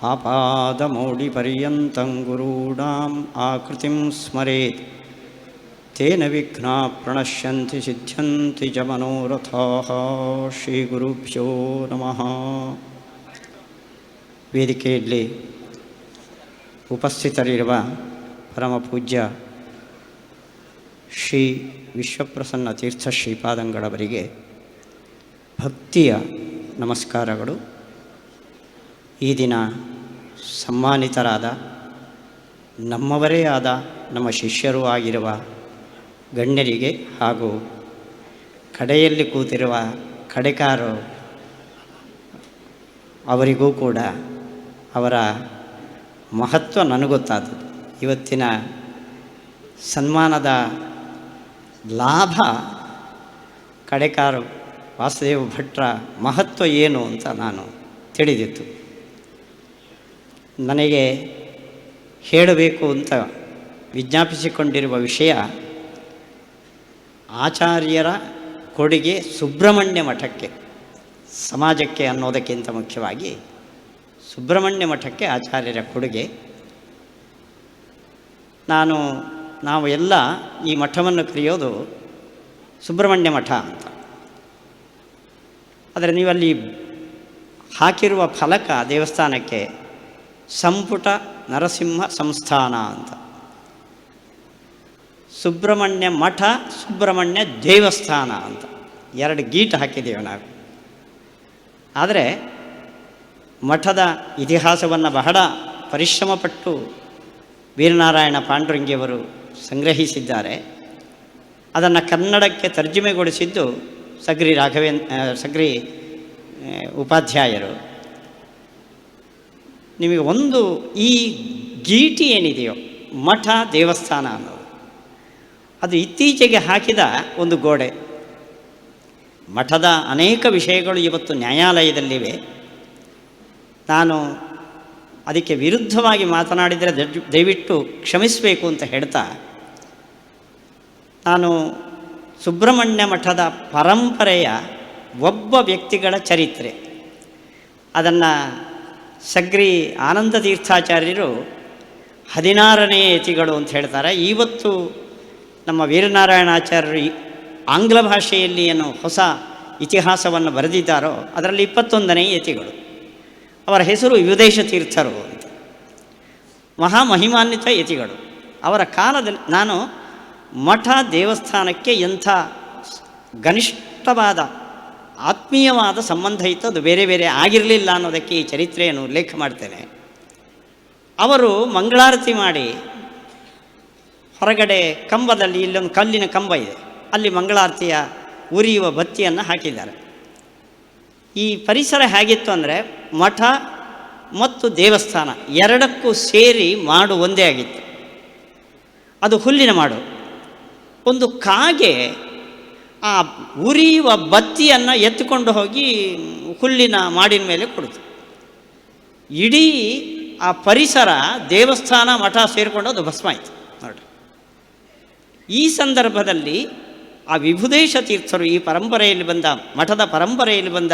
ಆಪಾದಮೌಳಿಪರ್ಯಂತಂ ಗುರೂಣಾಂ ಆಕೃತಿಂ ಸ್ಮರೇತ್ ತೇನ ವಿಘ್ನಾಃ ಪ್ರಣಶ್ಯಂತಿ ಸಿದ್ಧ್ಯಂತಿ ಚ ಮನೋರಥಾಃ. ಶ್ರೀ ಗುರುಭ್ಯೋ ನಮಃ. ವೇದಿಕೆಯಲ್ಲಿ ಉಪಸ್ಥಿತರಿರುವ ಪರಮ ಪೂಜ್ಯ ಶ್ರೀ ವಿಶ್ವಪ್ರಸನ್ನ ತೀರ್ಥ ಶ್ರೀಪಾದಂಗಳವರಿಗೆ ಭಕ್ತಿಯ ನಮಸ್ಕಾರಗಳು. ಈ ದಿನ ಸನ್ಮಾನಿತರಾದ ನಮ್ಮವರೇ ಆದ ನಮ್ಮ ಶಿಷ್ಯರೂ ಆಗಿರುವ ಗಣ್ಯರಿಗೆ ಹಾಗೂ ಕಡೆಯಲ್ಲಿ ಕೂತಿರುವ ಕಡೆಕಾರು ಅವರಿಗೂ ಕೂಡ ಅವರ ಮಹತ್ವ ನನಗೊತ್ತಾದದ್ದು. ಇವತ್ತಿನ ಸನ್ಮಾನದ ಲಾಭ ಕಡೆಕಾರು ವಾಸುದೇವ ಭಟ್ರ ಮಹತ್ವ ಏನು ಅಂತ ನಾನು ತಿಳಿದಿತ್ತು. ನನಗೆ ಹೇಳಬೇಕು ಅಂತ ವಿಜ್ಞಾಪಿಸಿಕೊಂಡಿರುವ ವಿಷಯ ಆಚಾರ್ಯರ ಕೊಡುಗೆ ಸುಬ್ರಹ್ಮಣ್ಯ ಮಠಕ್ಕೆ, ಸಮಾಜಕ್ಕೆ ಅನ್ನೋದಕ್ಕಿಂತ ಮುಖ್ಯವಾಗಿ ಸುಬ್ರಹ್ಮಣ್ಯ ಮಠಕ್ಕೆ ಆಚಾರ್ಯರ ಕೊಡುಗೆ. ನಾವು ಎಲ್ಲ ಈ ಮಠವನ್ನು ಕರೆಯೋದು ಸುಬ್ರಹ್ಮಣ್ಯ ಮಠ ಅಂತ. ಆದರೆ ನೀವಲ್ಲಿ ಹಾಕಿರುವ ಫಲಕ ದೇವಸ್ಥಾನಕ್ಕೆ ಸಂಪುಟ ನರಸಿಂಹ ಸಂಸ್ಥಾನ ಅಂತ. ಸುಬ್ರಹ್ಮಣ್ಯ ಮಠ, ಸುಬ್ರಹ್ಮಣ್ಯ ದೇವಸ್ಥಾನ ಅಂತ ಎರಡು ಗೀಟ್ ಹಾಕಿದ್ದೇವೆ ನಾವು. ಆದರೆ ಮಠದ ಇತಿಹಾಸವನ್ನು ಬಹಳ ಪರಿಶ್ರಮಪಟ್ಟು ವೀರನಾರಾಯಣ ಪಾಂಡುರಂಗಿಯವರು ಸಂಗ್ರಹಿಸಿದ್ದಾರೆ. ಅದನ್ನು ಕನ್ನಡಕ್ಕೆ ತರ್ಜುಮೆಗೊಳಿಸಿದ್ದು ಸಗ್ರಿ ಉಪಾಧ್ಯಾಯರು. ನಿಮಗೆ ಒಂದು ಈ ಗೀಟಿ ಏನಿದೆಯೋ ಮಠ ದೇವಸ್ಥಾನ ಅನ್ನೋದು, ಅದು ಇತ್ತೀಚೆಗೆ ಹಾಕಿದ ಒಂದು ಗೋಡೆ. ಮಠದ ಅನೇಕ ವಿಷಯಗಳು ಇವತ್ತು ನ್ಯಾಯಾಲಯದಲ್ಲಿವೆ. ನಾನು ಅದಕ್ಕೆ ವಿರುದ್ಧವಾಗಿ ಮಾತನಾಡಿದರೆ ದಯವಿಟ್ಟು ಕ್ಷಮಿಸಬೇಕು ಅಂತ ಹೇಳ್ತಾ, ನಾನು ಸುಬ್ರಹ್ಮಣ್ಯ ಮಠದ ಪರಂಪರೆಯ ಒಬ್ಬ ವ್ಯಕ್ತಿಗಳ ಚರಿತ್ರೆ, ಅದನ್ನು ಸಗ್ರಿ ಆನಂದ ತೀರ್ಥಾಚಾರ್ಯರು 16ನೇ ಯತಿಗಳು ಅಂತ ಹೇಳ್ತಾರೆ. ಇವತ್ತು ನಮ್ಮ ವೀರನಾರಾಯಣಾಚಾರ್ಯರು ಆಂಗ್ಲ ಭಾಷೆಯಲ್ಲಿ ಏನು ಹೊಸ ಇತಿಹಾಸವನ್ನು ಬರೆದಿದ್ದಾರೋ ಅದರಲ್ಲಿ 21ನೇ ಯತಿಗಳು. ಅವರ ಹೆಸರು ವಿಭುದೇಶ ತೀರ್ಥರು ಅಂತ, ಮಹಾಮಹಿಮಾನ್ವಿತ ಯತಿಗಳು. ಅವರ ಕಾಲದಲ್ಲಿ ನಾನು ಮಠ ದೇವಸ್ಥಾನಕ್ಕೆ ಎಂಥ ಘನಿಷ್ಠವಾದ ಆತ್ಮೀಯವಾದ ಸಂಬಂಧ ಇತ್ತು, ಅದು ಬೇರೆ ಬೇರೆ ಆಗಿರಲಿಲ್ಲ ಅನ್ನೋದಕ್ಕೆ ಈ ಚರಿತ್ರೆಯನ್ನು ಉಲ್ಲೇಖ ಮಾಡ್ತೇನೆ. ಅವರು ಮಂಗಳಾರತಿ ಮಾಡಿ ಹೊರಗಡೆ ಕಂಬದಲ್ಲಿ, ಇಲ್ಲೊಂದು ಕಲ್ಲಿನ ಕಂಬ ಇದೆ, ಅಲ್ಲಿ ಮಂಗಳಾರತಿಯ ಉರಿಯುವ ಬತ್ತಿಯನ್ನು ಹಾಕಿದ್ದಾರೆ. ಈ ಪರಿಸರ ಹೇಗಿತ್ತು ಅಂದರೆ ಮಠ ಮತ್ತು ದೇವಸ್ಥಾನ ಎರಡಕ್ಕೂ ಸೇರಿ ಮಾಡು ಒಂದೇ ಆಗಿತ್ತು. ಅದು ಹುಲ್ಲಿನ ಮಾಡು. ಒಂದು ಕಾಗೆ ಆ ಉರಿಯುವ ಬತ್ತಿಯನ್ನು ಎತ್ತಿಕೊಂಡು ಹೋಗಿ ಹುಲ್ಲಿನ ಮಾಡಿನ ಮೇಲೆ ಕೊಡ್ತು. ಇಡೀ ಆ ಪರಿಸರ ದೇವಸ್ಥಾನ ಮಠ ಸೇರಿಕೊಂಡು ಅದು ಭಸ್ಮ ಆಯಿತು ನೋಡಿ. ಈ ಸಂದರ್ಭದಲ್ಲಿ ಆ ವಿಭುದೇಶ ತೀರ್ಥರು, ಈ ಪರಂಪರೆಯಲ್ಲಿ ಬಂದ ಮಠದ ಪರಂಪರೆಯಲ್ಲಿ ಬಂದ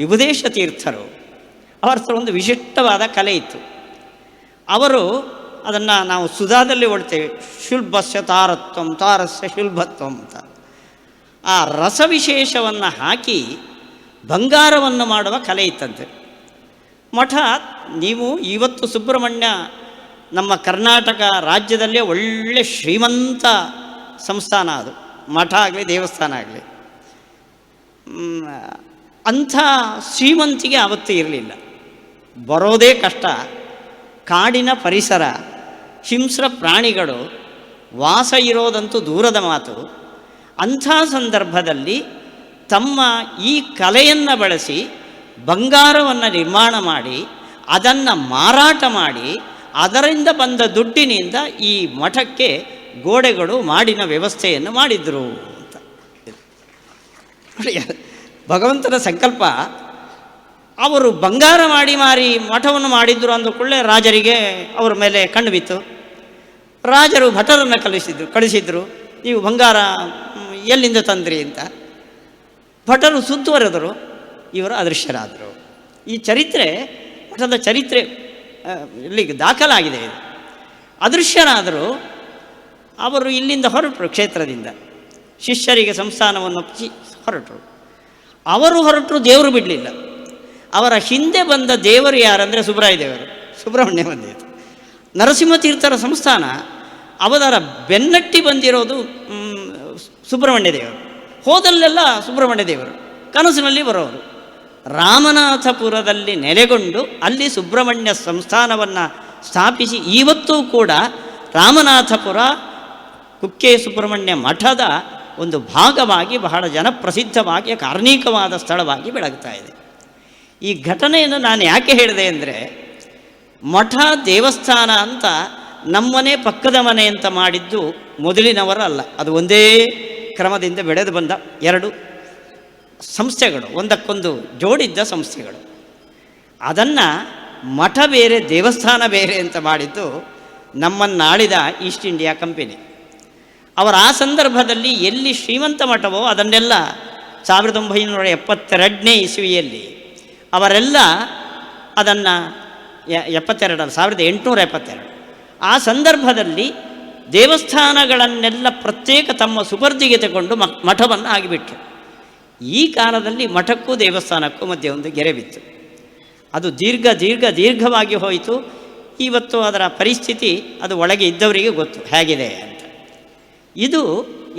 ವಿಭುದೇಶ ತೀರ್ಥರು, ಅವರ ಹತ್ರ ಒಂದು ವಿಶಿಷ್ಟವಾದ ಕಲೆ ಇತ್ತು. ಅವರು ಅದನ್ನು ನಾವು ಸುಧಾದಲ್ಲಿ ಓಡ್ತೇವೆ, ಶುಲ್ಭಸ್ಯ ತಾರತ್ವಂ ತಾರಸ್ಯ ಶುಲ್ಭತ್ವಂ ಅಂತ. ಆ ರಸವಿಶೇಷವನ್ನು ಹಾಕಿ ಬಂಗಾರವನ್ನು ಮಾಡುವ ಕಲೆ ಇತ್ತಂತೆ. ಮಠ, ನೀವು ಇವತ್ತು ಸುಬ್ರಹ್ಮಣ್ಯ ನಮ್ಮ ಕರ್ನಾಟಕ ರಾಜ್ಯದಲ್ಲೇ ಒಳ್ಳೆ ಶ್ರೀಮಂತ ಸಂಸ್ಥಾನ ಅದು, ಮಠ ಆಗಲಿ ದೇವಸ್ಥಾನ ಆಗಲಿ. ಅಂಥ ಶ್ರೀಮಂತಿಗೆ ಆವತ್ತು ಇರಲಿಲ್ಲ, ಬರೋದೇ ಕಷ್ಟ. ಕಾಡಿನ ಪರಿಸರ, ಹಿಂಸ್ರ ಪ್ರಾಣಿಗಳು ವಾಸ ಇರೋದಂತೂ ದೂರದ ಮಾತು. ಅಂಥ ಸಂದರ್ಭದಲ್ಲಿ ತಮ್ಮ ಈ ಕಲೆಯನ್ನು ಬಳಸಿ ಬಂಗಾರವನ್ನು ನಿರ್ಮಾಣ ಮಾಡಿ ಅದನ್ನು ಮಾರಾಟ ಮಾಡಿ ಅದರಿಂದ ಬಂದ ದುಡ್ಡಿನಿಂದ ಈ ಮಠಕ್ಕೆ ಗೋಡೆಗಳು ಮಾಡಿನ ವ್ಯವಸ್ಥೆಯನ್ನು ಮಾಡಿದರು ಅಂತ. ಭಗವಂತನ ಸಂಕಲ್ಪ. ಅವರು ಬಂಗಾರ ಮಾಡಿ ಮಾರಿ ಮಠವನ್ನು ಮಾಡಿದ್ರು ಅಂದ ಕೂಡಲೇ ರಾಜರಿಗೆ ಅವರ ಮೇಲೆ ಕಣ್ಣು ಬಿತ್ತು. ರಾಜರು ಭಟರನ್ನು ಕಳಿಸಿದ್ರು, ನೀವು ಬಂಗಾರ ಎಲ್ಲಿಂದ ತಂದ್ರಿ ಅಂತ. ಭಟರು ಸುತ್ತುವರೆದರು, ಇವರು ಅದೃಶ್ಯರಾದರು. ಈ ಚರಿತ್ರೆ, ಮಠದ ಚರಿತ್ರೆ ಇಲ್ಲಿಗೆ ದಾಖಲಾಗಿದೆ ಇದು. ಅದೃಶ್ಯರಾದರು ಅವರು ಇಲ್ಲಿಂದ ಹೊರಟರು, ಕ್ಷೇತ್ರದಿಂದ ಶಿಷ್ಯರಿಗೆ ಸಂಸ್ಥಾನವನ್ನು ಒಪ್ಪಿಸಿ ಹೊರಟರು. ಅವರು ಹೊರಟರು, ದೇವರು ಬಿಡಲಿಲ್ಲ. ಅವರ ಹಿಂದೆ ಬಂದ ದೇವರು ಯಾರಂದರೆ ಸುಬ್ರಾಯ ದೇವರು, ಸುಬ್ರಹ್ಮಣ್ಯ ಬಂದಿತ್ತು. ನರಸಿಂಹತೀರ್ಥರ ಸಂಸ್ಥಾನ ಅವರ ಬೆನ್ನಟ್ಟಿ ಬಂದಿರೋದು ಸುಬ್ರಹ್ಮಣ್ಯ ದೇವರು. ಹೋದಲ್ಲೆಲ್ಲ ಸುಬ್ರಹ್ಮಣ್ಯ ದೇವರು ಕನಸಿನಲ್ಲಿ ಬರೋರು. ರಾಮನಾಥಪುರದಲ್ಲಿ ನೆಲೆಗೊಂಡು ಅಲ್ಲಿ ಸುಬ್ರಹ್ಮಣ್ಯ ಸಂಸ್ಥಾನವನ್ನು ಸ್ಥಾಪಿಸಿ ಇವತ್ತೂ ಕೂಡ ರಾಮನಾಥಪುರ ಕುಕ್ಕೆ ಸುಬ್ರಹ್ಮಣ್ಯ ಮಠದ ಒಂದು ಭಾಗವಾಗಿ ಬಹಳ ಜನಪ್ರಸಿದ್ಧವಾಗಿ ಕಾರ್ಣಿಕವಾದ ಸ್ಥಳವಾಗಿ ಬೆಳಗ್ತಾ ಇದೆ. ಈ ಘಟನೆಯನ್ನು ನಾನು ಯಾಕೆ ಹೇಳಿದೆ ಅಂದರೆ, ಮಠ ದೇವಸ್ಥಾನ ಅಂತ ನಮ್ಮನೆ ಪಕ್ಕದ ಮನೆ ಅಂತ ಮಾಡಿದ್ದು ಮೊದಲಿನವರಲ್ಲ. ಅದು ಒಂದೇ ಕ್ರಮದಿಂದ ಬೆಳೆದು ಬಂದ ಎರಡು ಸಂಸ್ಥೆಗಳು, ಒಂದಕ್ಕೊಂದು ಜೋಡಿದ್ದ ಸಂಸ್ಥೆಗಳು. ಅದನ್ನು ಮಠ ಬೇರೆ ದೇವಸ್ಥಾನ ಬೇರೆ ಅಂತ ಮಾಡಿದ್ದು ನಮ್ಮನ್ನಾಳಿದ ಈಸ್ಟ್ ಇಂಡಿಯಾ ಕಂಪನಿ. ಅವರ ಆ ಸಂದರ್ಭದಲ್ಲಿ ಎಲ್ಲಿ ಶ್ರೀಮಂತ ಮಠವೋ ಅದನ್ನೆಲ್ಲ 1972ನೇ ಇಸವಿಯಲ್ಲಿ ಅವರೆಲ್ಲ ಅದನ್ನು 1872 ಆ ಸಂದರ್ಭದಲ್ಲಿ ದೇವಸ್ಥಾನಗಳನ್ನೆಲ್ಲ ಪ್ರತ್ಯೇಕ ತಮ್ಮ ಸುಪರ್ದಿಗೆ ತಗೊಂಡು ಮಠವನ್ನು ಆಗಿಬಿಟ್ರು. ಈ ಕಾಲದಲ್ಲಿ ಮಠಕ್ಕೂ ದೇವಸ್ಥಾನಕ್ಕೂ ಮಧ್ಯೆ ಒಂದು ಗೆರೆ ಬಿತ್ತು. ಅದು ದೀರ್ಘವಾಗಿ ಹೋಯಿತು. ಇವತ್ತು ಅದರ ಪರಿಸ್ಥಿತಿ ಅದು ಒಳಗೆ ಇದ್ದವರಿಗೆ ಗೊತ್ತು ಹೇಗಿದೆ ಅಂತ. ಇದು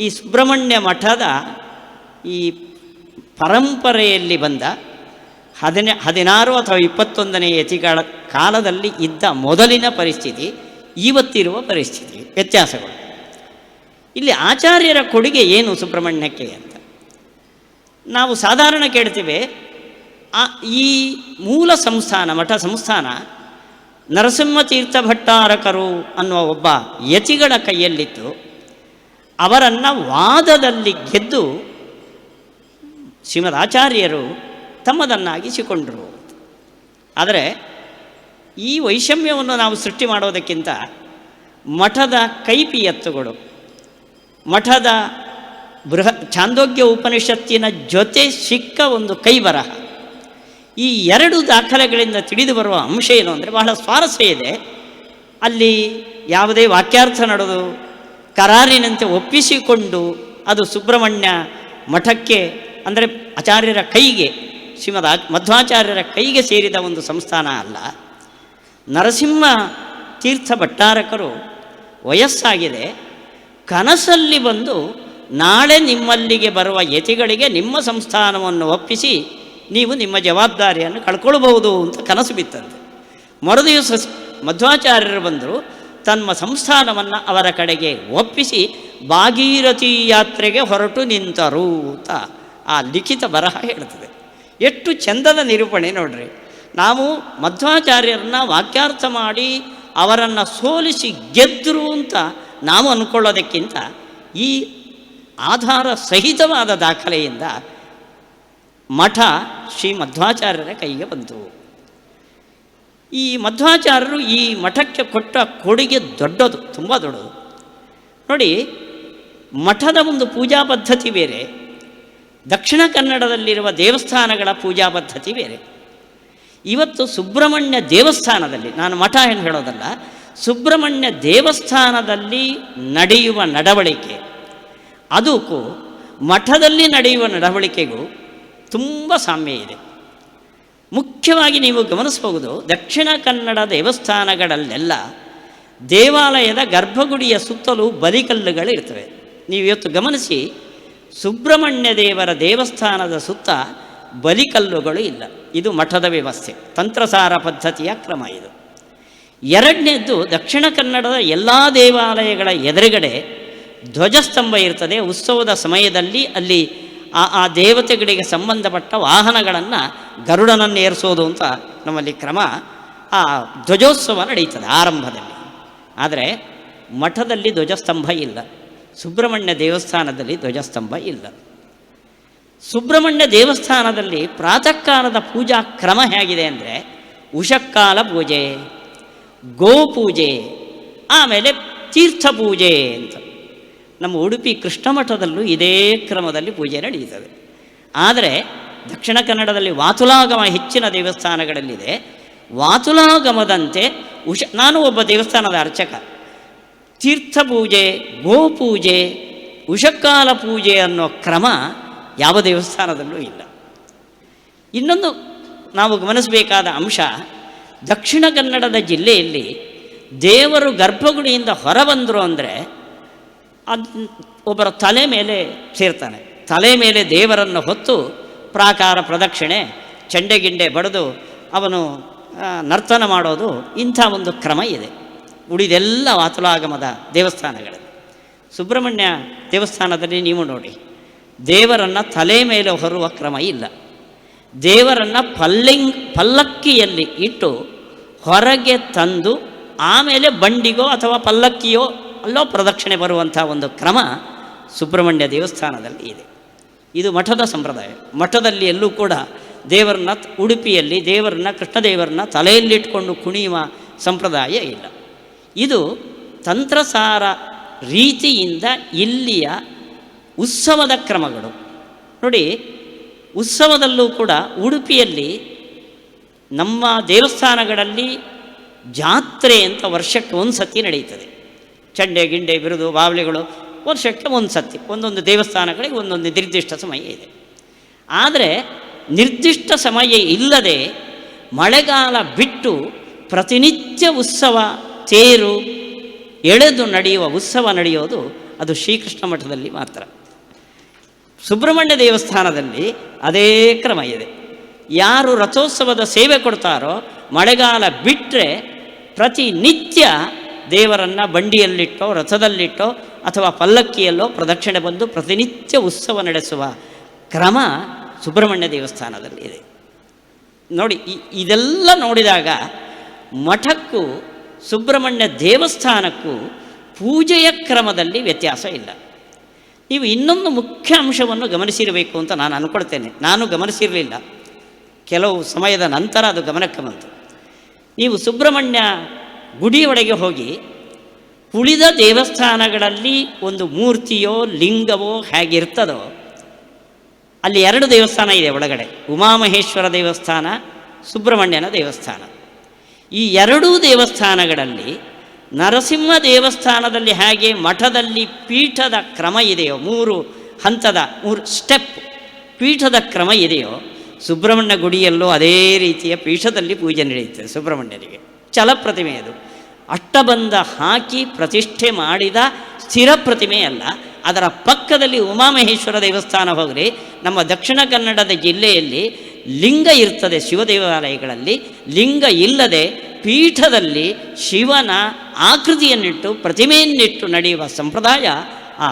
ಈ ಸುಬ್ರಹ್ಮಣ್ಯ ಮಠದ ಈ ಪರಂಪರೆಯಲ್ಲಿ ಬಂದ 16 ಅಥವಾ 21ನೇ ಯತಿಗಳ ಕಾಲದಲ್ಲಿ ಇದ್ದ ಮೊದಲಿನ ಪರಿಸ್ಥಿತಿ, ಇವತ್ತಿರುವ ಪರಿಸ್ಥಿತಿ ವ್ಯತ್ಯಾಸಗಳು. ಇಲ್ಲಿ ಆಚಾರ್ಯರ ಕೊಡುಗೆ ಏನು ಸುಬ್ರಹ್ಮಣ್ಯಕ್ಕೆ ಅಂತ ನಾವು ಸಾಧಾರಣ ಕೇಳ್ತೀವಿ. ಈ ಮೂಲ ಸಂಸ್ಥಾನ, ಮಠ ಸಂಸ್ಥಾನ ನರಸಿಂಹತೀರ್ಥ ಭಟ್ಟಾರಕರು ಅನ್ನುವ ಒಬ್ಬ ಯತಿಗಳ ಕೈಯಲ್ಲಿತ್ತು. ಅವರನ್ನು ವಾದದಲ್ಲಿ ಗೆದ್ದು ಶ್ರೀಮದ್ ಆಚಾರ್ಯರು ತಮ್ಮದನ್ನಾಗಿಸಿಕೊಂಡರು. ಆದರೆ ಈ ವೈಷಮ್ಯವನ್ನು ನಾವು ಸೃಷ್ಟಿ ಮಾಡೋದಕ್ಕಿಂತ ಮಠದ ಕೈಪಿಯತ್ತುಗಳು, ಮಠದ ಛಾಂದೋಗ್ಯ ಉಪನಿಷತ್ತಿನ ಜೊತೆ ಸಿಕ್ಕ ಒಂದು ಕೈಬರಹ, ಈ ಎರಡು ದಾಖಲೆಗಳಿಂದ ತಿಳಿದು ಬರುವ ಅಂಶ ಏನು ಅಂದರೆ ಬಹಳ ಸ್ವಾರಸ್ಯ ಇದೆ. ಅಲ್ಲಿ ಯಾವುದೇ ವಾಕ್ಯಾರ್ಥ ನಡೆದು ಕರಾರಿನಂತೆ ಒಪ್ಪಿಸಿಕೊಂಡು ಅದು ಸುಬ್ರಹ್ಮಣ್ಯ ಮಠಕ್ಕೆ ಅಂದರೆ ಆಚಾರ್ಯರ ಕೈಗೆ, ಮಧ್ವಾಚಾರ್ಯರ ಕೈಗೆ ಸೇರಿದ ಒಂದು ಸಂಸ್ಥಾನ ಅಲ್ಲ. ನರಸಿಂಹ ತೀರ್ಥ ಭಟ್ಟಾರಕರು ವಯಸ್ಸಾಗಿದೆ, ಕನಸಲ್ಲಿ ಬಂದು ನಾಳೆ ನಿಮ್ಮಲ್ಲಿಗೆ ಬರುವ ಯತಿಗಳಿಗೆ ನಿಮ್ಮ ಸಂಸ್ಥಾನವನ್ನು ಒಪ್ಪಿಸಿ ನೀವು ನಿಮ್ಮ ಜವಾಬ್ದಾರಿಯನ್ನು ಕಳ್ಕೊಳ್ಬಹುದು ಅಂತ ಕನಸು ಬಿತ್ತಂತೆ. ಮರುದಿವಸ ಮಧ್ವಾಚಾರ್ಯರು ಬಂದರು, ತಮ್ಮ ಸಂಸ್ಥಾನವನ್ನು ಅವರ ಕಡೆಗೆ ಒಪ್ಪಿಸಿ ಭಾಗೀರಥಿ ಯಾತ್ರೆಗೆ ಹೊರಟು ನಿಂತರು ಅಂತ ಆ ಲಿಖಿತ ಬರಹ ಹೇಳ್ತದೆ. ಎಷ್ಟು ಚಂದದ ನಿರೂಪಣೆ ನೋಡ್ರಿ. ನಾವು ಮಧ್ವಾಚಾರ್ಯರನ್ನ ವಾಕ್ಯಾರ್ಥ ಮಾಡಿ ಅವರನ್ನು ಸೋಲಿಸಿ ಗೆದ್ದರು ಅಂತ ನಾವು ಅಂದ್ಕೊಳ್ಳೋದಕ್ಕಿಂತ ಈ ಆಧಾರ ಸಹಿತವಾದ ದಾಖಲೆಯಿಂದ ಮಠ ಶ್ರೀ ಮಧ್ವಾಚಾರ್ಯರ ಕೈಗೆ ಬಂತು. ಈ ಮಧ್ವಾಚಾರ್ಯರು ಈ ಮಠಕ್ಕೆ ಕೊಟ್ಟ ಕೊಡುಗೆ ದೊಡ್ಡದು, ತುಂಬ ದೊಡ್ಡದು. ನೋಡಿ, ಮಠದ ಒಂದು ಪೂಜಾ ಪದ್ಧತಿ ಬೇರೆ, ದಕ್ಷಿಣ ಕನ್ನಡದಲ್ಲಿರುವ ದೇವಸ್ಥಾನಗಳ ಪೂಜಾ ಪದ್ಧತಿ ಬೇರೆ. ಇವತ್ತು ಸುಬ್ರಹ್ಮಣ್ಯ ದೇವಸ್ಥಾನದಲ್ಲಿ, ನಾನು ಮಠ ಏನು ಹೇಳೋದಲ್ಲ, ಸುಬ್ರಹ್ಮಣ್ಯ ದೇವಸ್ಥಾನದಲ್ಲಿ ನಡೆಯುವ ನಡವಳಿಕೆ ಅದಕ್ಕೂ ಮಠದಲ್ಲಿ ನಡೆಯುವ ನಡವಳಿಕೆಗೂ ತುಂಬ ಸಾಮ್ಯ ಇದೆ. ಮುಖ್ಯವಾಗಿ ನೀವು ಗಮನಿಸಬಹುದು, ದಕ್ಷಿಣ ಕನ್ನಡ ದೇವಸ್ಥಾನಗಳಲ್ಲೆಲ್ಲ ದೇವಾಲಯದ ಗರ್ಭಗುಡಿಯ ಸುತ್ತಲೂ ಬಲಿಕಲ್ಲುಗಳು ಇರ್ತವೆ. ನೀವು ಇವತ್ತು ಗಮನಿಸಿ, ಸುಬ್ರಹ್ಮಣ್ಯ ದೇವರ ದೇವಸ್ಥಾನದ ಸುತ್ತ ಬಲಿಕಲ್ಲುಗಳು ಇಲ್ಲ. ಇದು ಮಠದ ವ್ಯವಸ್ಥೆ, ತಂತ್ರಸಾರ ಪದ್ಧತಿಯ ಕ್ರಮ ಇದು. ಎರಡನೇದ್ದು, ದಕ್ಷಿಣ ಕನ್ನಡದ ಎಲ್ಲ ದೇವಾಲಯಗಳ ಎದುರುಗಡೆ ಧ್ವಜಸ್ತಂಭ ಇರ್ತದೆ. ಉತ್ಸವದ ಸಮಯದಲ್ಲಿ ಅಲ್ಲಿ ಆ ದೇವತೆಗಳಿಗೆ ಸಂಬಂಧಪಟ್ಟ ವಾಹನಗಳನ್ನು ಗರುಡನನ್ನು ಏರಿಸೋದು ಅಂತ ನಮ್ಮಲ್ಲಿ ಕ್ರಮ. ಆ ಧ್ವಜೋತ್ಸವ ನಡೀತದೆ ಆರಂಭದಲ್ಲಿ. ಆದರೆ ಮಠದಲ್ಲಿ ಧ್ವಜಸ್ತಂಭ ಇಲ್ಲ, ಸುಬ್ರಹ್ಮಣ್ಯ ದೇವಸ್ಥಾನದಲ್ಲಿ ಧ್ವಜಸ್ತಂಭ ಇಲ್ಲ. ಸುಬ್ರಹ್ಮಣ್ಯ ದೇವಸ್ಥಾನದಲ್ಲಿ ಪ್ರಾತಃ ಕಾಲದ ಪೂಜಾ ಕ್ರಮ ಹೇಗಿದೆ ಅಂದರೆ ಉಷಕ್ಕಾಲ ಪೂಜೆ, ಗೋಪೂಜೆ, ಆಮೇಲೆ ತೀರ್ಥ ಪೂಜೆ ಅಂತ. ನಮ್ಮ ಉಡುಪಿ ಕೃಷ್ಣ ಮಠದಲ್ಲೂ ಇದೇ ಕ್ರಮದಲ್ಲಿ ಪೂಜೆ ನಡೀತದೆ. ಆದರೆ ದಕ್ಷಿಣ ಕನ್ನಡದಲ್ಲಿ ವಾತುಲಾಗಮ ಹೆಚ್ಚಿನ ದೇವಸ್ಥಾನಗಳಲ್ಲಿದೆ. ವಾತುಲಾಗಮದಂತೆ ನಾನು ಒಬ್ಬ ದೇವಸ್ಥಾನದ ಅರ್ಚಕ. ತೀರ್ಥ ಪೂಜೆ, ಗೋಪೂಜೆ, ಉಷಕಾಲ ಪೂಜೆ ಅನ್ನೋ ಕ್ರಮ ಯಾವ ದೇವಸ್ಥಾನದಲ್ಲೂ ಇಲ್ಲ. ಇನ್ನೊಂದು ನಾವು ಗಮನಿಸಬೇಕಾದ ಅಂಶ, ದಕ್ಷಿಣ ಕನ್ನಡದ ಜಿಲ್ಲೆಯಲ್ಲಿ ದೇವರು ಗರ್ಭಗುಡಿಯಿಂದ ಹೊರಬಂದರು ಅಂದರೆ ಅದು ಒಬ್ಬರ ತಲೆ ಮೇಲೆ ಸೇರ್ತಾನೆ. ತಲೆ ಮೇಲೆ ದೇವರನ್ನು ಹೊತ್ತು ಪ್ರಾಕಾರ ಪ್ರದಕ್ಷಿಣೆ, ಚಂಡೆಗಿಂಡೆ ಬಡಿದು ಅವನು ನರ್ತನ ಮಾಡೋದು, ಇಂಥ ಒಂದು ಕ್ರಮ ಇದೆ ಉಳಿದೆಲ್ಲ ವಾತುಲಾಗಮದ ದೇವಸ್ಥಾನಗಳಲ್ಲಿ. ಸುಬ್ರಹ್ಮಣ್ಯ ದೇವಸ್ಥಾನದಲ್ಲಿ ನೀವು ನೋಡಿ, ದೇವರನ್ನು ತಲೆ ಮೇಲೆ ಹೊರುವ ಕ್ರಮ ಇಲ್ಲ. ದೇವರನ್ನು ಪಲ್ಲಕ್ಕಿಯಲ್ಲಿ ಇಟ್ಟು ಹೊರಗೆ ತಂದು ಆಮೇಲೆ ಬಂಡಿಗೋ ಅಥವಾ ಪಲ್ಲಕ್ಕಿಯೋ ಅಲ್ಲೋ ಪ್ರದಕ್ಷಿಣೆ ಬರುವಂಥ ಒಂದು ಕ್ರಮ ಸುಬ್ರಹ್ಮಣ್ಯ ದೇವಸ್ಥಾನದಲ್ಲಿ ಇದೆ. ಇದು ಮಠದ ಸಂಪ್ರದಾಯ. ಮಠದಲ್ಲಿ ಎಲ್ಲೂ ಕೂಡ ದೇವರನ್ನ, ಉಡುಪಿಯಲ್ಲಿ ದೇವರನ್ನ, ಕೃಷ್ಣದೇವರನ್ನ ತಲೆಯಲ್ಲಿಟ್ಕೊಂಡು ಕುಣಿಯುವ ಸಂಪ್ರದಾಯ ಇಲ್ಲ. ಇದು ತಂತ್ರಸಾರ ರೀತಿಯಿಂದ ಇಲ್ಲಿಯ ಉತ್ಸವದ ಕ್ರಮಗಳು ನೋಡಿ. ಉತ್ಸವದಲ್ಲೂ ಕೂಡ ಉಡುಪಿಯಲ್ಲಿ ನಮ್ಮ ದೇವಸ್ಥಾನಗಳಲ್ಲಿ ಜಾತ್ರೆ ಅಂತ ವರ್ಷಕ್ಕೆ ಒಂದು ಸತಿ ನಡೆಯುತ್ತದೆ. ಚಂಡೆ ಗಿಂಡೆ ಬಿರುದು ಬಾವಲಿಗಳು ವರ್ಷಕ್ಕೆ ಒಂದು ಸತಿ, ಒಂದೊಂದು ದೇವಸ್ಥಾನಗಳಿಗೆ ಒಂದೊಂದು ನಿರ್ದಿಷ್ಟ ಸಮಯ ಇದೆ. ಆದರೆ ನಿರ್ದಿಷ್ಟ ಸಮಯ ಇಲ್ಲದೆ ಮಳೆಗಾಲ ಬಿಟ್ಟು ಪ್ರತಿನಿತ್ಯ ಉತ್ಸವ, ತೇರು ಎಳೆದು ನಡೆಯುವ ಉತ್ಸವ ನಡೆಯೋದು ಅದು ಶ್ರೀಕೃಷ್ಣ ಮಠದಲ್ಲಿ ಮಾತ್ರ. ಸುಬ್ರಹ್ಮಣ್ಯ ದೇವಸ್ಥಾನದಲ್ಲಿ ಅದೇ ಕ್ರಮ ಇದೆ. ಯಾರು ರಥೋತ್ಸವದ ಸೇವೆ ಕೊಡ್ತಾರೋ ಮಳೆಗಾಲ ಬಿಟ್ಟರೆ ಪ್ರತಿನಿತ್ಯ ದೇವರನ್ನು ಬಂಡಿಯಲ್ಲಿಟ್ಟೋ, ರಥದಲ್ಲಿಟ್ಟೋ ಅಥವಾ ಪಲ್ಲಕ್ಕಿಯಲ್ಲೋ ಪ್ರದಕ್ಷಿಣೆ ಬಂದು ಪ್ರತಿನಿತ್ಯ ಉತ್ಸವ ನಡೆಸುವ ಕ್ರಮ ಸುಬ್ರಹ್ಮಣ್ಯ ದೇವಸ್ಥಾನದಲ್ಲಿ ಇದೆ ನೋಡಿ. ಇದೆಲ್ಲ ನೋಡಿದಾಗ ಮಠಕ್ಕೂ ಸುಬ್ರಹ್ಮಣ್ಯ ದೇವಸ್ಥಾನಕ್ಕೂ ಪೂಜೆಯ ಕ್ರಮದಲ್ಲಿ ವ್ಯತ್ಯಾಸ ಇಲ್ಲ. ನೀವು ಇನ್ನೊಂದು ಮುಖ್ಯ ಅಂಶವನ್ನು ಗಮನಿಸಿರಬೇಕು ಅಂತ ನಾನು ಅಂದ್ಕೊಳ್ತೇನೆ. ನಾನು ಗಮನಿಸಿರಲಿಲ್ಲ, ಕೆಲವು ಸಮಯದ ನಂತರ ಅದು ಗಮನಕ್ಕೆ ಬಂತು. ನೀವು ಸುಬ್ರಹ್ಮಣ್ಯ ಗುಡಿಯೊಳಗೆ ಹೋಗಿ ಉಳಿದ ದೇವಸ್ಥಾನಗಳಲ್ಲಿ ಒಂದು ಮೂರ್ತಿಯೋ ಲಿಂಗವೋ ಹೇಗಿರ್ತದೋ ಅಲ್ಲಿ ಎರಡು ದೇವಸ್ಥಾನ ಇದೆ ಒಳಗಡೆ, ಉಮಾಮಹೇಶ್ವರ ದೇವಸ್ಥಾನ, ಸುಬ್ರಹ್ಮಣ್ಯನ ದೇವಸ್ಥಾನ. ಈ ಎರಡೂ ದೇವಸ್ಥಾನಗಳಲ್ಲಿ ನರಸಿಂಹ ದೇವಸ್ಥಾನದಲ್ಲಿ ಹೇಗೆ ಮಠದಲ್ಲಿ ಪೀಠದ ಕ್ರಮ ಇದೆಯೋ, 3 ಹಂತದ 3 ಸ್ಟೆಪ್ ಪೀಠದ ಕ್ರಮ ಇದೆಯೋ, ಸುಬ್ರಹ್ಮಣ್ಯ ಗುಡಿಯಲ್ಲೂ ಅದೇ ರೀತಿಯ ಪೀಠದಲ್ಲಿ ಪೂಜೆ ನಡೆಯುತ್ತದೆ. ಸುಬ್ರಹ್ಮಣ್ಯನಿಗೆ ಛಲ ಪ್ರತಿಮೆ, ಅದು ಅಷ್ಟಬಂಧ ಹಾಕಿ ಪ್ರತಿಷ್ಠೆ ಮಾಡಿದ ಸ್ಥಿರ ಪ್ರತಿಮೆ ಅಲ್ಲ. ಅದರ ಪಕ್ಕದಲ್ಲಿ ಉಮಾಮಹೇಶ್ವರ ದೇವಸ್ಥಾನ ಹೋಗಲಿ, ನಮ್ಮ ದಕ್ಷಿಣ ಕನ್ನಡದ ಜಿಲ್ಲೆಯಲ್ಲಿ ಲಿಂಗ ಇರ್ತದೆ. ಶಿವ ದೇವಾಲಯಗಳಲ್ಲಿ ಲಿಂಗ ಇಲ್ಲದೆ ಪೀಠದಲ್ಲಿ ಶಿವನ ಆಕೃತಿಯನ್ನಿಟ್ಟು ಪ್ರತಿಮೆಯನ್ನಿಟ್ಟು ನಡೆಯುವ ಸಂಪ್ರದಾಯ ಆ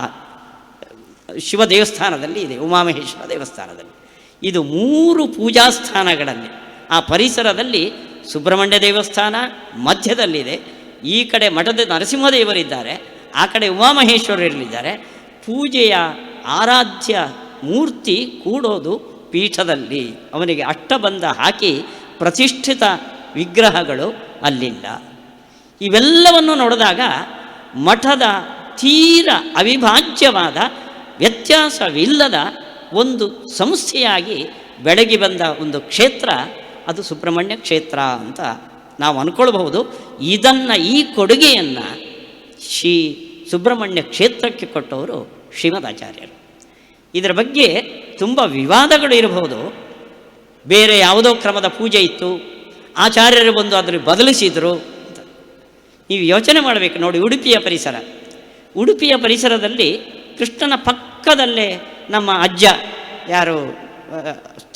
ಶಿವ ದೇವಸ್ಥಾನದಲ್ಲಿ ಇದೆ, ಉಮಾಮಹೇಶ್ವರ ದೇವಸ್ಥಾನದಲ್ಲಿ. ಇದು 3 ಪೂಜಾ ಸ್ಥಾನಗಳಲ್ಲಿ ಆ ಪರಿಸರದಲ್ಲಿ ಸುಬ್ರಹ್ಮಣ್ಯ ದೇವಸ್ಥಾನ ಮಧ್ಯದಲ್ಲಿದೆ. ಈ ಕಡೆ ಮಠದ ನರಸಿಂಹದೇವರಿದ್ದಾರೆ, ಆ ಕಡೆ ಉಮಾಮಹೇಶ್ವರರಿದ್ದಾರೆ. ಪೂಜೆಯ ಆರಾಧ್ಯ ಮೂರ್ತಿ ಕೂಡೋದು ಪೀಠದಲ್ಲಿ, ಅವನಿಗೆ ಅಷ್ಟಬಂಧ ಹಾಕಿ ಪ್ರತಿಷ್ಠಿತ ವಿಗ್ರಹಗಳು ಅಲ್ಲಿಲ್ಲ. ಇವೆಲ್ಲವನ್ನು ನೋಡಿದಾಗ ಮಠದ ತೀರ ಅವಿಭಾಜ್ಯವಾದ ವ್ಯತ್ಯಾಸವಿಲ್ಲದ ಒಂದು ಸಂಸ್ಥೆಯಾಗಿ ಬೆಳಗಿ ಬಂದ ಒಂದು ಕ್ಷೇತ್ರ ಅದು ಸುಬ್ರಹ್ಮಣ್ಯ ಕ್ಷೇತ್ರ ಅಂತ ನಾವು ಅಂದ್ಕೊಳ್ಬಹುದು. ಇದನ್ನು, ಈ ಕೊಡುಗೆಯನ್ನು ಶ್ರೀ ಸುಬ್ರಹ್ಮಣ್ಯ ಕ್ಷೇತ್ರಕ್ಕೆ ಕೊಟ್ಟವರು ಶ್ರೀಮದಾಚಾರ್ಯರು. ಇದರ ಬಗ್ಗೆ ತುಂಬ ವಿವಾದಗಳು ಇರಬಹುದು. ಬೇರೆ ಯಾವುದೋ ಕ್ರಮದ ಪೂಜೆ ಇತ್ತು, ಆಚಾರ್ಯರು ಬಂದು ಅದನ್ನು ಬದಲಿಸಿದರು ಅಂತ ನೀವು ಯೋಚನೆ ಮಾಡಬೇಕು. ನೋಡಿ, ಉಡುಪಿಯ ಪರಿಸರದಲ್ಲಿ ಕೃಷ್ಣನ ಪಕ್ಕದಲ್ಲೇ ನಮ್ಮ ಅಜ್ಜ, ಯಾರು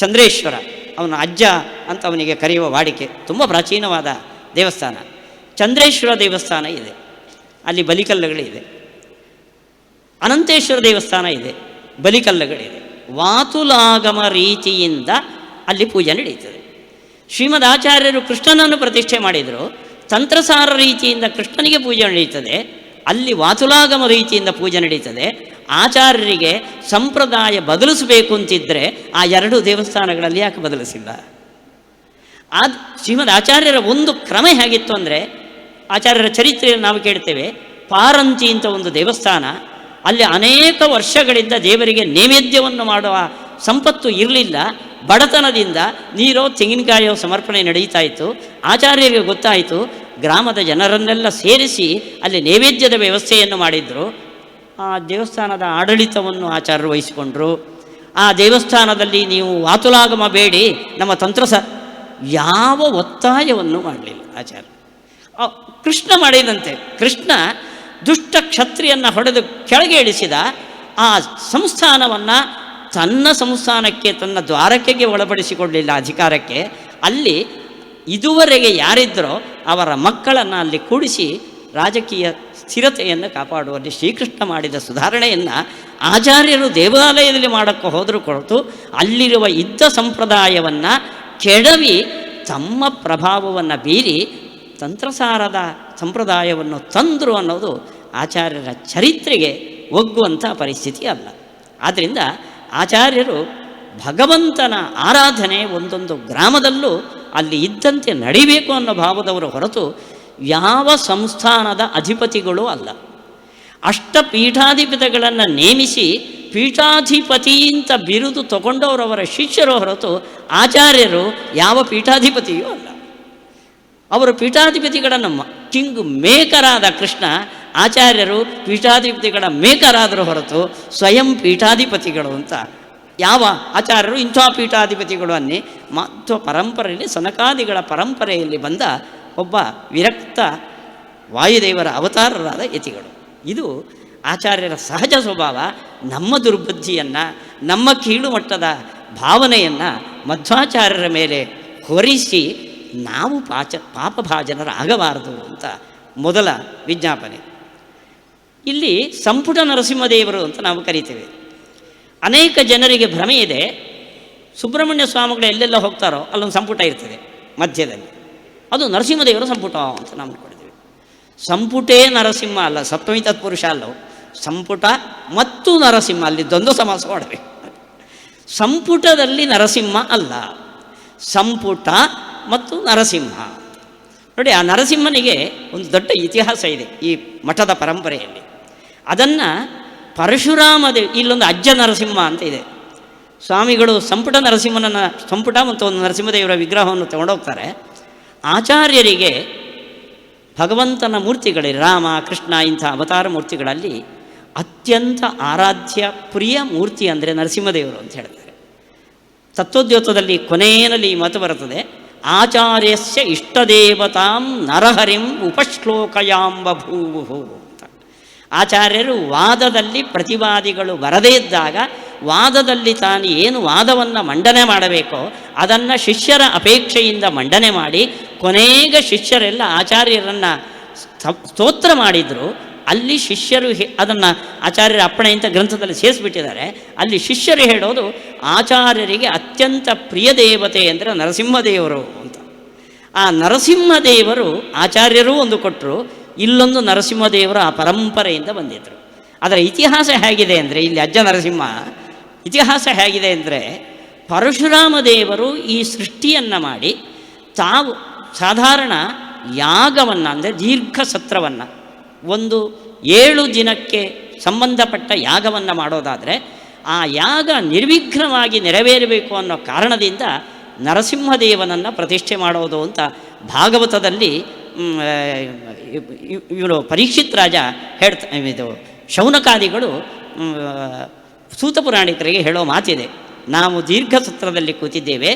ಚಂದ್ರೇಶ್ವರ, ಅವನ ಅಜ್ಜ ಅಂತ ಅವನಿಗೆ ಕರೆಯುವ ವಾಡಿಕೆ, ತುಂಬ ಪ್ರಾಚೀನವಾದ ದೇವಸ್ಥಾನ. ಚಂದ್ರೇಶ್ವರ ದೇವಸ್ಥಾನ ಇದೆ, ಅಲ್ಲಿ ಬಲಿಕಲ್ಲುಗಳಿದೆ. ಅನಂತೇಶ್ವರ ದೇವಸ್ಥಾನ ಇದೆ, ಬಲಿಕಲ್ಲುಗಳಿದೆ. ವಾತುಲಾಗಮ ರೀತಿಯಿಂದ ಅಲ್ಲಿ ಪೂಜೆ ನಡೀತದೆ. ಶ್ರೀಮದ್ ಆಚಾರ್ಯರು ಕೃಷ್ಣನನ್ನು ಪ್ರತಿಷ್ಠೆ ಮಾಡಿದರು, ತಂತ್ರಸಾರ ರೀತಿಯಿಂದ ಕೃಷ್ಣನಿಗೆ ಪೂಜೆ ನಡೀತದೆ, ಅಲ್ಲಿ ವಾತುಲಾಗಮ ರೀತಿಯಿಂದ ಪೂಜೆ ನಡೀತದೆ. ಆಚಾರ್ಯರಿಗೆ ಸಂಪ್ರದಾಯ ಬದಲಿಸಬೇಕು ಅಂತಿದ್ದರೆ ಆ 2 ದೇವಸ್ಥಾನಗಳಲ್ಲಿ ಯಾಕೆ ಬದಲಿಸಿಲ್ಲ? ಶ್ರೀಮದ್ ಆಚಾರ್ಯರ ಒಂದು ಕ್ರಮ ಹೇಗಿತ್ತು ಅಂದರೆ, ಆಚಾರ್ಯರ ಚರಿತ್ರೆಯನ್ನು ನಾವು ಕೇಳ್ತೇವೆ. ಪಾರಂತಿ ಅಂತ ಒಂದು ದೇವಸ್ಥಾನ, ಅಲ್ಲಿ ಅನೇಕ ವರ್ಷಗಳಿಂದ ದೇವರಿಗೆ ನೈವೇದ್ಯವನ್ನು ಮಾಡುವ ಸಂಪತ್ತು ಇರಲಿಲ್ಲ. ಬಡತನದಿಂದ ನೀರೋ ತೆಂಗಿನಕಾಯೋ ಸಮರ್ಪಣೆ ನಡೀತಾ ಇತ್ತು. ಆಚಾರ್ಯರಿಗೆ ಗೊತ್ತಾಯಿತು, ಗ್ರಾಮದ ಜನರನ್ನೆಲ್ಲ ಸೇರಿಸಿ ಅಲ್ಲಿ ನೈವೇದ್ಯದ ವ್ಯವಸ್ಥೆಯನ್ನು ಮಾಡಿದರು. ಆ ದೇವಸ್ಥಾನದ ಆಡಳಿತವನ್ನು ಆಚಾರ್ಯರು ವಹಿಸಿಕೊಂಡ್ರು. ಆ ದೇವಸ್ಥಾನದಲ್ಲಿ ನೀವು ವಾತುಲಾಗಮ ಬೇಡಿ, ನಮ್ಮ ಯಾವ ಒತ್ತಾಯವನ್ನು ಮಾಡಲಿಲ್ಲ ಆಚಾರ್ಯ. ಕೃಷ್ಣ ಮಾಡಿದಂತೆ, ಕೃಷ್ಣ ದುಷ್ಟ ಕ್ಷತ್ರಿಯನ್ನು ಹೊಡೆದು ಕೆಳಗೆ ಇಳಿಸಿದ. ಆ ಸಂಸ್ಥಾನವನ್ನು ತನ್ನ ಸಂಸ್ಥಾನಕ್ಕೆ, ತನ್ನ ದ್ವಾರಕೆಗೆ ಒಳಪಡಿಸಿಕೊಳ್ಳಲಿಲ್ಲ, ಅಧಿಕಾರಕ್ಕೆ. ಅಲ್ಲಿ ಇದುವರೆಗೆ ಯಾರಿದ್ದರೋ ಅವರ ಮಕ್ಕಳನ್ನು ಅಲ್ಲಿ ಕೂಡಿಸಿ ರಾಜಕೀಯ ಸ್ಥಿರತೆಯನ್ನು ಕಾಪಾಡುವಲ್ಲಿ ಶ್ರೀಕೃಷ್ಣ ಮಾಡಿದ ಸುಧಾರಣೆಯನ್ನು ಆಚಾರ್ಯರು ದೇವಾಲಯದಲ್ಲಿ ಮಾಡೋಕ್ಕೆ ಹೋದರೂ ಕೊರತು ಅಲ್ಲಿರುವ ಇದ್ದ ಸಂಪ್ರದಾಯವನ್ನು ಕೆಡವಿ ತಮ್ಮ ಪ್ರಭಾವವನ್ನು ಬೀರಿ ತಂತ್ರಸಾರದ ಸಂಪ್ರದಾಯವನ್ನು ತಂದರು ಅನ್ನೋದು ಆಚಾರ್ಯರ ಚರಿತ್ರೆಗೆ ಒಗ್ಗುವಂಥ ಪರಿಸ್ಥಿತಿ ಅಲ್ಲ. ಆದ್ದರಿಂದ ಆಚಾರ್ಯರು ಭಗವಂತನ ಆರಾಧನೆ ಒಂದೊಂದು ಗ್ರಾಮದಲ್ಲೂ ಅಲ್ಲಿ ಇದ್ದಂತೆ ನಡಿಬೇಕು ಅನ್ನೋ ಭಾವದವರು ಹೊರತು ಯಾವ ಸಂಸ್ಥಾನದ ಅಧಿಪತಿಗಳೂ ಅಲ್ಲ. ಅಷ್ಟಪೀಠಾಧಿಪತಿಗಳನ್ನು ನೇಮಿಸಿ ಪೀಠಾಧಿಪತಿ ಅಂತ ಬಿರುದು ತಗೊಂಡವರವರ ಶಿಷ್ಯರು ಹೊರತು ಆಚಾರ್ಯರು ಯಾವ ಪೀಠಾಧಿಪತಿಯೂ ಅಲ್ಲ. ಅವರು ಪೀಠಾಧಿಪತಿಗಳನ್ನು ಕಿಂಗ್ ಮೇಕರಾದ ಕೃಷ್ಣ, ಆಚಾರ್ಯರು ಪೀಠಾಧಿಪತಿಗಳ ಮೇಕರಾದರೂ ಹೊರತು ಸ್ವಯಂ ಪೀಠಾಧಿಪತಿಗಳು ಅಂತ ಯಾವ ಆಚಾರ್ಯರು ಇಂಥ ಪೀಠಾಧಿಪತಿಗಳು ಅನ್ನಿ ಮಾಧ್ವ ಪರಂಪರೆಯಲ್ಲಿ ಸನಕಾದಿಗಳ ಪರಂಪರೆಯಲ್ಲಿ ಬಂದ ಒಬ್ಬ ವಿರಕ್ತ ವಾಯುದೇವರ ಅವತಾರರಾದ ಯತಿಗಳು. ಇದು ಆಚಾರ್ಯರ ಸಹಜ ಸ್ವಭಾವ. ನಮ್ಮ ದುರ್ಬುದ್ಧಿಯನ್ನು, ನಮ್ಮ ಕೀಳು ಮಟ್ಟದ ಭಾವನೆಯನ್ನು ಮಧ್ವಾಚಾರ್ಯರ ಮೇಲೆ ಹೊರಿಸಿ ನಾವು ಪಾಪಭಾಜನರಾಗಬಾರದು ಅಂತ ಮೊದಲ ವಿಜ್ಞಾಪನೆ. ಇಲ್ಲಿ ಸಂಪುಟ ನರಸಿಂಹದೇವರು ಅಂತ ನಾವು ಕರಿತೇವೆ. ಅನೇಕ ಜನರಿಗೆ ಭ್ರಮೆ ಇದೆ, ಸುಬ್ರಹ್ಮಣ್ಯ ಸ್ವಾಮಿಗಳು ಎಲ್ಲೆಲ್ಲ ಹೋಗ್ತಾರೋ ಅಲ್ಲೊಂದು ಸಂಪುಟ ಇರ್ತದೆ ಮಧ್ಯದಲ್ಲಿ, ಅದು ನರಸಿಂಹದೇವರ ಸಂಪುಟ ಅಂತ ನಾವು ಅಂದ್ಕೊಂಡಿದ್ದೀವಿ. ಸಂಪುಟೇ ನರಸಿಂಹ ಅಲ್ಲ, ಸಪ್ತಮಿ ತತ್ಪುರುಷ ಅಲ್ಲವು, ಸಂಪುಟ ಮತ್ತು ನರಸಿಂಹ, ಅಲ್ಲಿ ದ್ವಂದ್ವ ಸಮಾಸ ಮಾಡಬೇಕು. ಸಂಪುಟದಲ್ಲಿ ನರಸಿಂಹ ಅಲ್ಲ, ಸಂಪುಟ ಮತ್ತು ನರಸಿಂಹ. ನೋಡಿ, ಆ ನರಸಿಂಹನಿಗೆ ಒಂದು ದೊಡ್ಡ ಇತಿಹಾಸ ಇದೆ ಈ ಮಠದ ಪರಂಪರೆಯಲ್ಲಿ. ಅದನ್ನು ಪರಶುರಾಮದೇವ್, ಇಲ್ಲೊಂದು ಅಜ್ಜ ನರಸಿಂಹ ಅಂತ ಇದೆ. ಸ್ವಾಮಿಗಳು ಸಂಪುಟ ನರಸಿಂಹನನ್ನು, ಸಂಪುಟ ಮತ್ತು ಒಂದು ನರಸಿಂಹದೇವರ ವಿಗ್ರಹವನ್ನು ತಗೊಂಡೋಗ್ತಾರೆ. ಆಚಾರ್ಯರಿಗೆ ಭಗವಂತನ ಮೂರ್ತಿಗಳಲ್ಲಿ ರಾಮ, ಕೃಷ್ಣ ಇಂಥ ಅವತಾರ ಮೂರ್ತಿಗಳಲ್ಲಿ ಅತ್ಯಂತ ಆರಾಧ್ಯ ಪ್ರಿಯ ಮೂರ್ತಿ ಅಂದರೆ ನರಸಿಂಹದೇವರು ಅಂತ ಹೇಳ್ತಾರೆ. ತತ್ವೋದ್ಯೋತದಲ್ಲಿ ಕೊನೆಯಲ್ಲಿ ಈ ಮಾತು ಬರುತ್ತದೆ, ಆಚಾರ್ಯಸ್ಯ ಇಷ್ಟದೇವತಾಂ ನರಹರಿಂ ಉಪಶ್ಲೋಕಯಾಂಬಭೂವು ಅಂತ. ಆಚಾರ್ಯರು ವಾದದಲ್ಲಿ ಪ್ರತಿವಾದಿಗಳು ಬರದೇ ಇದ್ದಾಗ ವಾದದಲ್ಲಿ ತಾನು ಏನು ವಾದವನ್ನು ಮಂಡನೆ ಮಾಡಬೇಕೋ ಅದನ್ನು ಶಿಷ್ಯರ ಅಪೇಕ್ಷೆಯಿಂದ ಮಂಡನೆ ಮಾಡಿ ಕೊನೆಗೆ ಶಿಷ್ಯರೆಲ್ಲ ಆಚಾರ್ಯರನ್ನು ಸ್ತೋತ್ರ ಮಾಡಿದರು. ಅಲ್ಲಿ ಶಿಷ್ಯರು ಅದನ್ನು ಆಚಾರ್ಯರ ಅಪ್ಪಣೆ ಅಂತ ಗ್ರಂಥದಲ್ಲಿ ಸೇರಿಸ್ಬಿಟ್ಟಿದ್ದಾರೆ. ಅಲ್ಲಿ ಶಿಷ್ಯರು ಹೇಳೋದು ಆಚಾರ್ಯರಿಗೆ ಅತ್ಯಂತ ಪ್ರಿಯ ದೇವತೆ ಅಂದರೆ ನರಸಿಂಹದೇವರು ಅಂತ. ಆ ನರಸಿಂಹದೇವರು ಆಚಾರ್ಯರೂ ಒಂದು ಕೊಟ್ಟರು, ಇಲ್ಲೊಂದು ನರಸಿಂಹದೇವರು ಆ ಪರಂಪರೆಯಿಂದ ಬಂದಿದ್ದರು. ಅದರ ಇತಿಹಾಸ ಹೇಗಿದೆ ಅಂದರೆ, ಇಲ್ಲಿ ಅಜ್ಜ ನರಸಿಂಹ ಇತಿಹಾಸ ಹೇಗಿದೆ ಅಂದರೆ, ಪರಶುರಾಮ ದೇವರು ಈ ಸೃಷ್ಟಿಯನ್ನು ಮಾಡಿ ತಾವು ಸಾಧಾರಣ ಯಾಗವನ್ನು ಅಂದರೆ ದೀರ್ಘ ಸತ್ರವನ್ನು, ಒಂದು 7 ದಿನಕ್ಕೆ ಸಂಬಂಧಪಟ್ಟ ಯಾಗವನ್ನು ಮಾಡೋದಾದರೆ ಆ ಯಾಗ ನಿರ್ವಿಘ್ನವಾಗಿ ನೆರವೇರಬೇಕು ಅನ್ನೋ ಕಾರಣದಿಂದ ನರಸಿಂಹದೇವನನ್ನು ಪ್ರತಿಷ್ಠೆ ಮಾಡೋದು ಅಂತ ಭಾಗವತದಲ್ಲಿ ಇವರು ಪರೀಕ್ಷಿತ್ ರಾಜ ಇದು ಶೌನಕಾದಿಗಳು ಸೂತ ಪುರಾಣಿಕರಿಗೆ ಹೇಳೋ ಮಾತಿದೆ. ನಾವು ದೀರ್ಘ ಸತ್ರದಲ್ಲಿ ಕೂತಿದ್ದೇವೆ,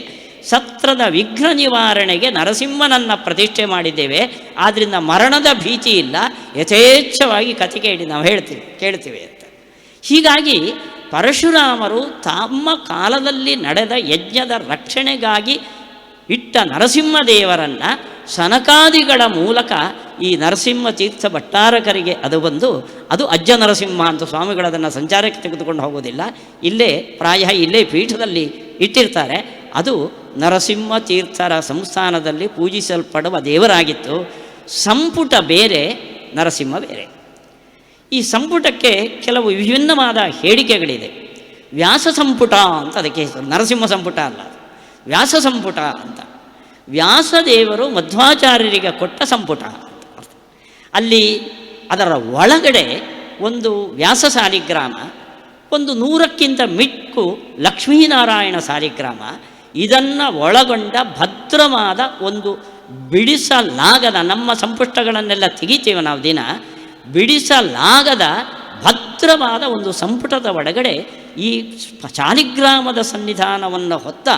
ಸತ್ರದ ವಿಘ್ನ ನಿವಾರಣೆಗೆ ನರಸಿಂಹನನ್ನು ಪ್ರತಿಷ್ಠೆ ಮಾಡಿದ್ದೇವೆ, ಆದ್ದರಿಂದ ಮರಣದ ಭೀತಿ ಇಲ್ಲ, ಯಥೇಚ್ಛವಾಗಿ ಕಥೆ ಕೇಳಿ ನಾವು ಕೇಳ್ತೀವಿ ಅಂತ. ಹೀಗಾಗಿ ಪರಶುರಾಮರು ತಮ್ಮ ಕಾಲದಲ್ಲಿ ನಡೆದ ಯಜ್ಞದ ರಕ್ಷಣೆಗಾಗಿ ಇಟ್ಟ ನರಸಿಂಹದೇವರನ್ನು ಸನಕಾದಿಗಳ ಮೂಲಕ ಈ ನರಸಿಂಹ ತೀರ್ಥ ಭಟ್ಟಾರಕರಿಗೆ ಅದು ಬಂದು ಅದು ಅಜ್ಜ ನರಸಿಂಹ ಅಂತ ಸ್ವಾಮಿಗಳು ಅದನ್ನು ಸಂಚಾರಕ್ಕೆ ತೆಗೆದುಕೊಂಡು ಹೋಗೋದಿಲ್ಲ, ಇಲ್ಲೇ ಇಲ್ಲೇ ಪೀಠದಲ್ಲಿ ಇಟ್ಟಿರ್ತಾರೆ. ಅದು ನರಸಿಂಹ ತೀರ್ಥರ ಸಂಸ್ಥಾನದಲ್ಲಿ ಪೂಜಿಸಲ್ಪಡುವ ದೇವರಾಗಿತ್ತು. ಸಂಪುಟ ಬೇರೆ, ನರಸಿಂಹ ಬೇರೆ. ಈ ಸಂಪುಟಕ್ಕೆ ಕೆಲವು ವಿಭಿನ್ನವಾದ ಹೇಳಿಕೆಗಳಿದೆ. ವ್ಯಾಸ ಸಂಪುಟ ಅಂತ ಅದಕ್ಕೆ ಹೆಸರು, ನರಸಿಂಹ ಸಂಪುಟ ಅಲ್ಲ, ವ್ಯಾಸ ಸಂಪುಟ ಅಂತ. ವ್ಯಾಸದೇವರು ಮಧ್ವಾಚಾರ್ಯರಿಗೆ ಕೊಟ್ಟ ಸಂಪುಟ ಅಂತ. ಅಲ್ಲಿ ಅದರ ಒಳಗಡೆ ಒಂದು ವ್ಯಾಸ ಸಾಲಿಗ್ರಾಮ, ಒಂದು 100ಕ್ಕಿಂತ ಮಿಕ್ಕು ಲಕ್ಷ್ಮೀನಾರಾಯಣ ಸಾಲಿಗ್ರಾಮ, ಇದನ್ನು ಒಳಗೊಂಡ ಭದ್ರವಾದ ಒಂದು ಬಿಡಿಸಲಾಗದ, ನಮ್ಮ ಸಂಪುಟಗಳನ್ನೆಲ್ಲ ತೆಗಿತೀವಿ ನಾವು ದಿನ, ಬಿಡಿಸಲಾಗದ ಭದ್ರವಾದ ಒಂದು ಸಂಪುಟದ ಒಳಗಡೆ ಈ ಶಾಲಿಗ್ರಾಮದ ಸನ್ನಿಧಾನವನ್ನು ಹೊತ್ತ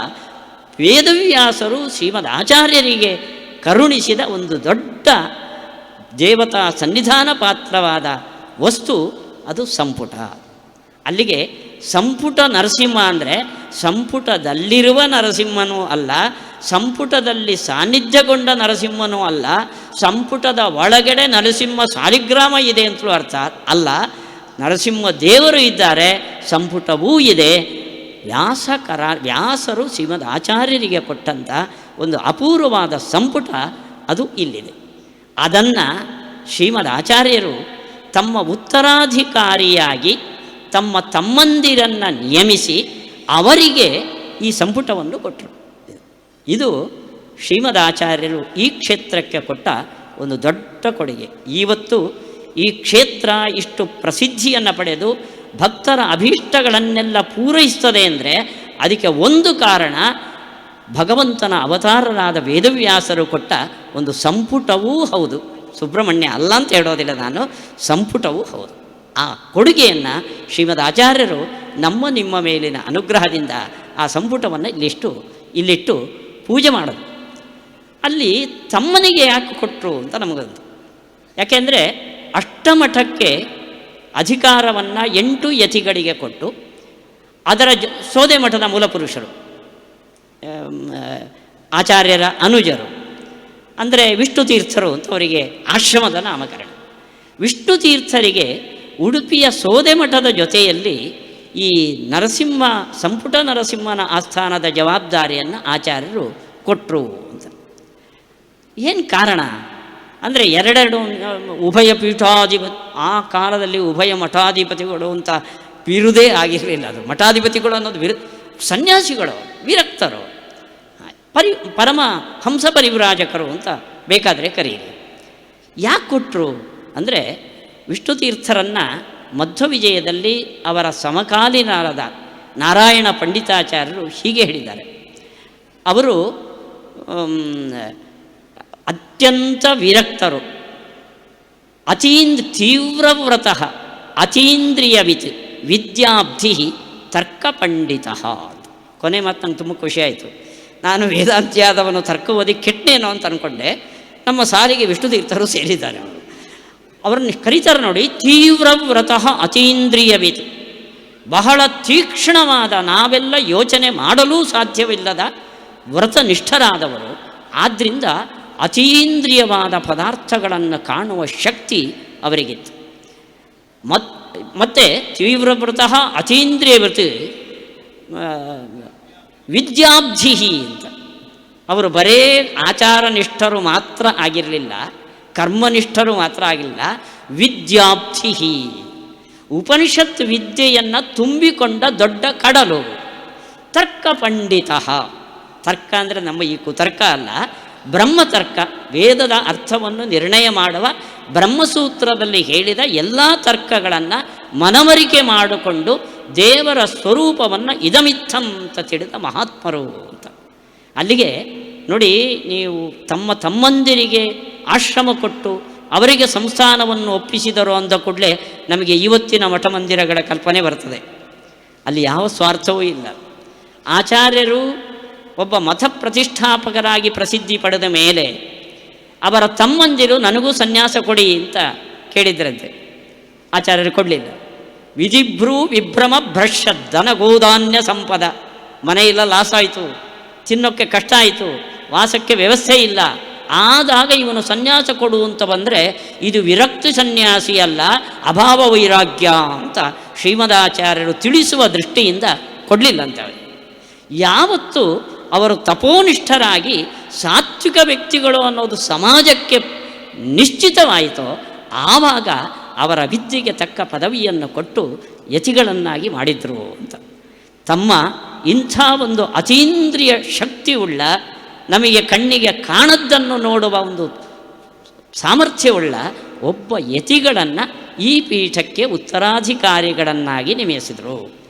ವೇದವ್ಯಾಸರು ಶ್ರೀಮದ್ ಆಚಾರ್ಯರಿಗೆ ಕರುಣಿಸಿದ ಒಂದು ದೊಡ್ಡ ದೇವತಾ ಸನ್ನಿಧಾನ ಪಾತ್ರವಾದ ವಸ್ತು ಅದು ಸಂಪುಟ. ಅಲ್ಲಿಗೆ ಸಂಪುಟ ನರಸಿಂಹ ಅಂದರೆ ಸಂಪುಟದಲ್ಲಿರುವ ನರಸಿಂಹನೂ ಅಲ್ಲ, ಸಂಪುಟದಲ್ಲಿ ಸಾನ್ನಿಧ್ಯಗೊಂಡ ನರಸಿಂಹನೂ ಅಲ್ಲ, ಸಂಪುಟದ ಒಳಗಡೆ ನರಸಿಂಹ ಶಾಲಿಗ್ರಾಮ ಇದೆ ಅಂತಲೂ ಅರ್ಥ ಅಲ್ಲ. ನರಸಿಂಹ ದೇವರು ಇದ್ದಾರೆ, ಸಂಪುಟವೂ ಇದೆ. ವ್ಯಾಸರು ಶ್ರೀಮದ್ ಆಚಾರ್ಯರಿಗೆ ಕೊಟ್ಟಂಥ ಒಂದು ಅಪೂರ್ವವಾದ ಸಂಪುಟ ಅದು ಇಲ್ಲಿದೆ. ಅದನ್ನು ಶ್ರೀಮದ್ ಆಚಾರ್ಯರು ತಮ್ಮ ಉತ್ತರಾಧಿಕಾರಿಯಾಗಿ ತಮ್ಮ ತಮ್ಮಂದಿರನ್ನು ನೇಮಿಸಿ ಅವರಿಗೆ ಈ ಸಂಪುಟವನ್ನು ಕೊಟ್ಟರು. ಇದು ಶ್ರೀಮದ್ ಆಚಾರ್ಯರು ಈ ಕ್ಷೇತ್ರಕ್ಕೆ ಕೊಟ್ಟ ಒಂದು ದೊಡ್ಡ ಕೊಡುಗೆ. ಇವತ್ತು ಈ ಕ್ಷೇತ್ರ ಇಷ್ಟು ಪ್ರಸಿದ್ಧಿಯನ್ನು ಪಡೆದು ಭಕ್ತರ ಅಭೀಷ್ಟಗಳನ್ನೆಲ್ಲ ಪೂರೈಸ್ತದೆ ಅಂದರೆ ಅದಕ್ಕೆ ಒಂದು ಕಾರಣ ಭಗವಂತನ ಅವತಾರರಾದ ವೇದವ್ಯಾಸರು ಕೊಟ್ಟ ಒಂದು ಸಂಪುಟವೂ ಹೌದು. ಸುಬ್ರಹ್ಮಣ್ಯ ಅಲ್ಲ ಅಂತ ಹೇಳೋದಿಲ್ಲ ನಾನು, ಸಂಪುಟವೂ ಹೌದು. ಆ ಕೊಡುಗೆಯನ್ನು ಶ್ರೀಮದ್ ಆಚಾರ್ಯರು ನಮ್ಮ ನಿಮ್ಮ ಮೇಲಿನ ಅನುಗ್ರಹದಿಂದ ಆ ಸಂಪುಟವನ್ನು ಇಲ್ಲಿಟ್ಟು ಪೂಜೆ ಮಾಡೋದು. ಅಲ್ಲಿ ತಮ್ಮನಿಗೆ ಯಾಕೆ ಕೊಟ್ಟರು ಅಂತ ನಮಗಂತು. ಯಾಕೆಂದರೆ ಅಷ್ಟಮಠಕ್ಕೆ ಅಧಿಕಾರವನ್ನು 8 ಯತಿಗಳಿಗೆ ಕೊಟ್ಟು ಅದರ ಸೋದೆ ಮಠದ ಮೂಲಪುರುಷರು ಆಚಾರ್ಯರ ಅನುಜರು ಅಂದರೆ ವಿಷ್ಣು ತೀರ್ಥರು ಅಂತ ಅವರಿಗೆ ಆಶ್ರಮದ ನಾಮಕರಣ. ವಿಷ್ಣು ತೀರ್ಥರಿಗೆ ಉಡುಪಿಯ ಸೋದೆ ಮಠದ ಜೊತೆಯಲ್ಲಿ ಈ ಸಂಪುಟ ನರಸಿಂಹನ ಆಸ್ಥಾನದ ಜವಾಬ್ದಾರಿಯನ್ನು ಆಚಾರ್ಯರು ಕೊಟ್ಟರು ಅಂತ. ಏನು ಕಾರಣ ಅಂದರೆ ಎರಡೆರಡು ಉಭಯ ಪೀಠಾಧಿಪತಿ, ಆ ಕಾಲದಲ್ಲಿ ಉಭಯ ಮಠಾಧಿಪತಿಗಳು ಅಂತ ಬಿರುದೇ ಆಗಿರಲಿಲ್ಲ. ಅದು ಮಠಾಧಿಪತಿಗಳು ಅನ್ನೋದು ಸನ್ಯಾಸಿಗಳು, ವಿರಕ್ತರು, ಪರಮ ಹಂಸ ಪರಿವ್ರಾಜಕರು ಅಂತ ಬೇಕಾದರೆ ಕರೀರಿ. ಯಾಕೆ ಕೊಟ್ಟರು ಅಂದರೆ ವಿಷ್ಣು ತೀರ್ಥರನ್ನು ಮಧ್ವವಿಜಯದಲ್ಲಿ ಅವರ ಸಮಕಾಲೀನರಾದ ನಾರಾಯಣ ಪಂಡಿತಾಚಾರ್ಯರು ಹೀಗೆ ಹೇಳಿದ್ದಾರೆ. ಅವರು ಅತ್ಯಂತ ವಿರಕ್ತರು, ತೀವ್ರವ್ರತಃ ಅತೀಂದ್ರಿಯವಿತ್ ವಿದ್ಯಾಬ್ಧಿ ತರ್ಕ ಪಂಡಿತ. ಕೊನೆ ಮಾತು ನಂಗೆ ತುಂಬ ಖುಷಿ ಆಯಿತು. ನಾನು ವೇದಾಂತ್ಯಾದವನು ತರ್ಕ ಓದಿ ಕೆಟ್ಟನೇನೋ ಅಂತ ಅಂದ್ಕೊಂಡೆ. ನಮ್ಮ ಸಾರಿಗೆ ವಿಷ್ಣು ತೀರ್ಥರು ಸೇರಿದ್ದಾರೆ. ಅವರನ್ನು ಕರೀತಾರೆ ನೋಡಿ, ತೀವ್ರವ್ರತಃ ಅತೀಂದ್ರಿಯವಿತ್, ಬಹಳ ತೀಕ್ಷ್ಣವಾದ, ನಾವೆಲ್ಲ ಯೋಚನೆ ಮಾಡಲೂ ಸಾಧ್ಯವಿಲ್ಲದ ವ್ರತನಿಷ್ಠರಾದವರು. ಆದ್ದರಿಂದ ಅತೀಂದ್ರಿಯವಾದ ಪದಾರ್ಥಗಳನ್ನು ಕಾಣುವ ಶಕ್ತಿ ಅವರಿಗಿತ್ತು. ಮತ್ತು ತೀವ್ರವ್ರತಃ ಅತೀಂದ್ರಿಯವೃತ್ ವಿದ್ಯಾಬ್ಧಿ ಅಂತ. ಅವರು ಬರೇ ಆಚಾರನಿಷ್ಠರು ಮಾತ್ರ ಆಗಿರಲಿಲ್ಲ, ಕರ್ಮನಿಷ್ಠರು ಮಾತ್ರ ಆಗಿಲ್ಲ, ವಿದ್ಯಾಬ್ಧಿ, ಉಪನಿಷತ್ ವಿದ್ಯೆಯನ್ನು ತುಂಬಿಕೊಂಡ ದೊಡ್ಡ ಕಡಲು. ತರ್ಕ ಪಂಡಿತ, ತರ್ಕ ಅಂದರೆ ನಮ್ಮ ಈ ಕುತರ್ಕ ಅಲ್ಲ, ಬ್ರಹ್ಮತರ್ಕ, ವೇದದ ಅರ್ಥವನ್ನು ನಿರ್ಣಯ ಮಾಡುವ ಬ್ರಹ್ಮಸೂತ್ರದಲ್ಲಿ ಹೇಳಿದ ಎಲ್ಲ ತರ್ಕಗಳನ್ನು ಮನವರಿಕೆ ಮಾಡಿಕೊಂಡು ದೇವರ ಸ್ವರೂಪವನ್ನು ಇದಮಿತ್ತಂ ಅಂತ ತಿಳಿದ ಮಹಾತ್ಮರು ಅಂತ. ಅಲ್ಲಿಗೆ ನೋಡಿ, ನೀವು ತಮ್ಮಂದಿರಿಗೆ ಆಶ್ರಮ ಕೊಟ್ಟು ಅವರಿಗೆ ಸಂಸ್ಥಾನವನ್ನು ಒಪ್ಪಿಸಿದರು ಅಂದ ಕೂಡಲೇ ನಮಗೆ ಇವತ್ತಿನ ಮಠ ಮಂದಿರಗಳ ಕಲ್ಪನೆ ಬರ್ತದೆ. ಅಲ್ಲಿ ಯಾವ ಸ್ವಾರ್ಥವೂ ಇಲ್ಲ. ಆಚಾರ್ಯರು ಒಬ್ಬ ಮತ ಪ್ರತಿಷ್ಠಾಪಕರಾಗಿ ಪ್ರಸಿದ್ಧಿ ಪಡೆದ ಮೇಲೆ ಅವರ ತಮ್ಮಂದಿರು ನನಗೂ ಸನ್ಯಾಸ ಕೊಡಿ ಅಂತ ಕೇಳಿದ್ರಂತೆ. ಆಚಾರ್ಯರು ಕೊಡಲಿಲ್ಲ. ವಿಧಿಭ್ರೂ ವಿಭ್ರಮ ಭ್ರಶ್ಯ ಧನ ಗೋಧಾನ್ಯ ಸಂಪದ, ಮನೆಯೆಲ್ಲ ಲಾಸ್ ಆಯಿತು, ತಿನ್ನೋಕ್ಕೆ ಕಷ್ಟ ಆಯಿತು, ವಾಸಕ್ಕೆ ವ್ಯವಸ್ಥೆ ಇಲ್ಲ. ಆದಾಗ ಇವನು ಸನ್ಯಾಸ ಕೊಡು ಅಂತ ಬಂದರೆ ಇದು ವಿರಕ್ತಿ ಸನ್ಯಾಸಿ ಅಲ್ಲ, ಅಭಾವ ವೈರಾಗ್ಯ ಅಂತ ಶ್ರೀಮದಾಚಾರ್ಯರು ತಿಳಿಸುವ ದೃಷ್ಟಿಯಿಂದ ಕೊಡಲಿಲ್ಲ ಅಂತೇಳಿ. ಯಾವತ್ತು ಅವರು ತಪೋನಿಷ್ಠರಾಗಿ ಸಾತ್ವಿಕ ವ್ಯಕ್ತಿಗಳು ಅನ್ನೋದು ಸಮಾಜಕ್ಕೆ ನಿಶ್ಚಿತವಾಯಿತೋ ಆವಾಗ ಅವರ ವಿದ್ಯೆಗೆ ತಕ್ಕ ಪದವಿಯನ್ನು ಕೊಟ್ಟು ಯತಿಗಳನ್ನಾಗಿ ಮಾಡಿದರು ಅಂತ. ತಮ್ಮ ಇಂಥ ಒಂದು ಅತೀಂದ್ರಿಯ ಶಕ್ತಿಯುಳ್ಳ, ನಮಗೆ ಕಣ್ಣಿಗೆ ಕಾಣದ್ದನ್ನು ನೋಡುವ ಒಂದು ಸಾಮರ್ಥ್ಯವುಳ್ಳ ಒಬ್ಬ ಯತಿಗಳನ್ನು ಈ ಪೀಠಕ್ಕೆ ಉತ್ತರಾಧಿಕಾರಿಗಳನ್ನಾಗಿ ನೇಮಿಸಿದರು.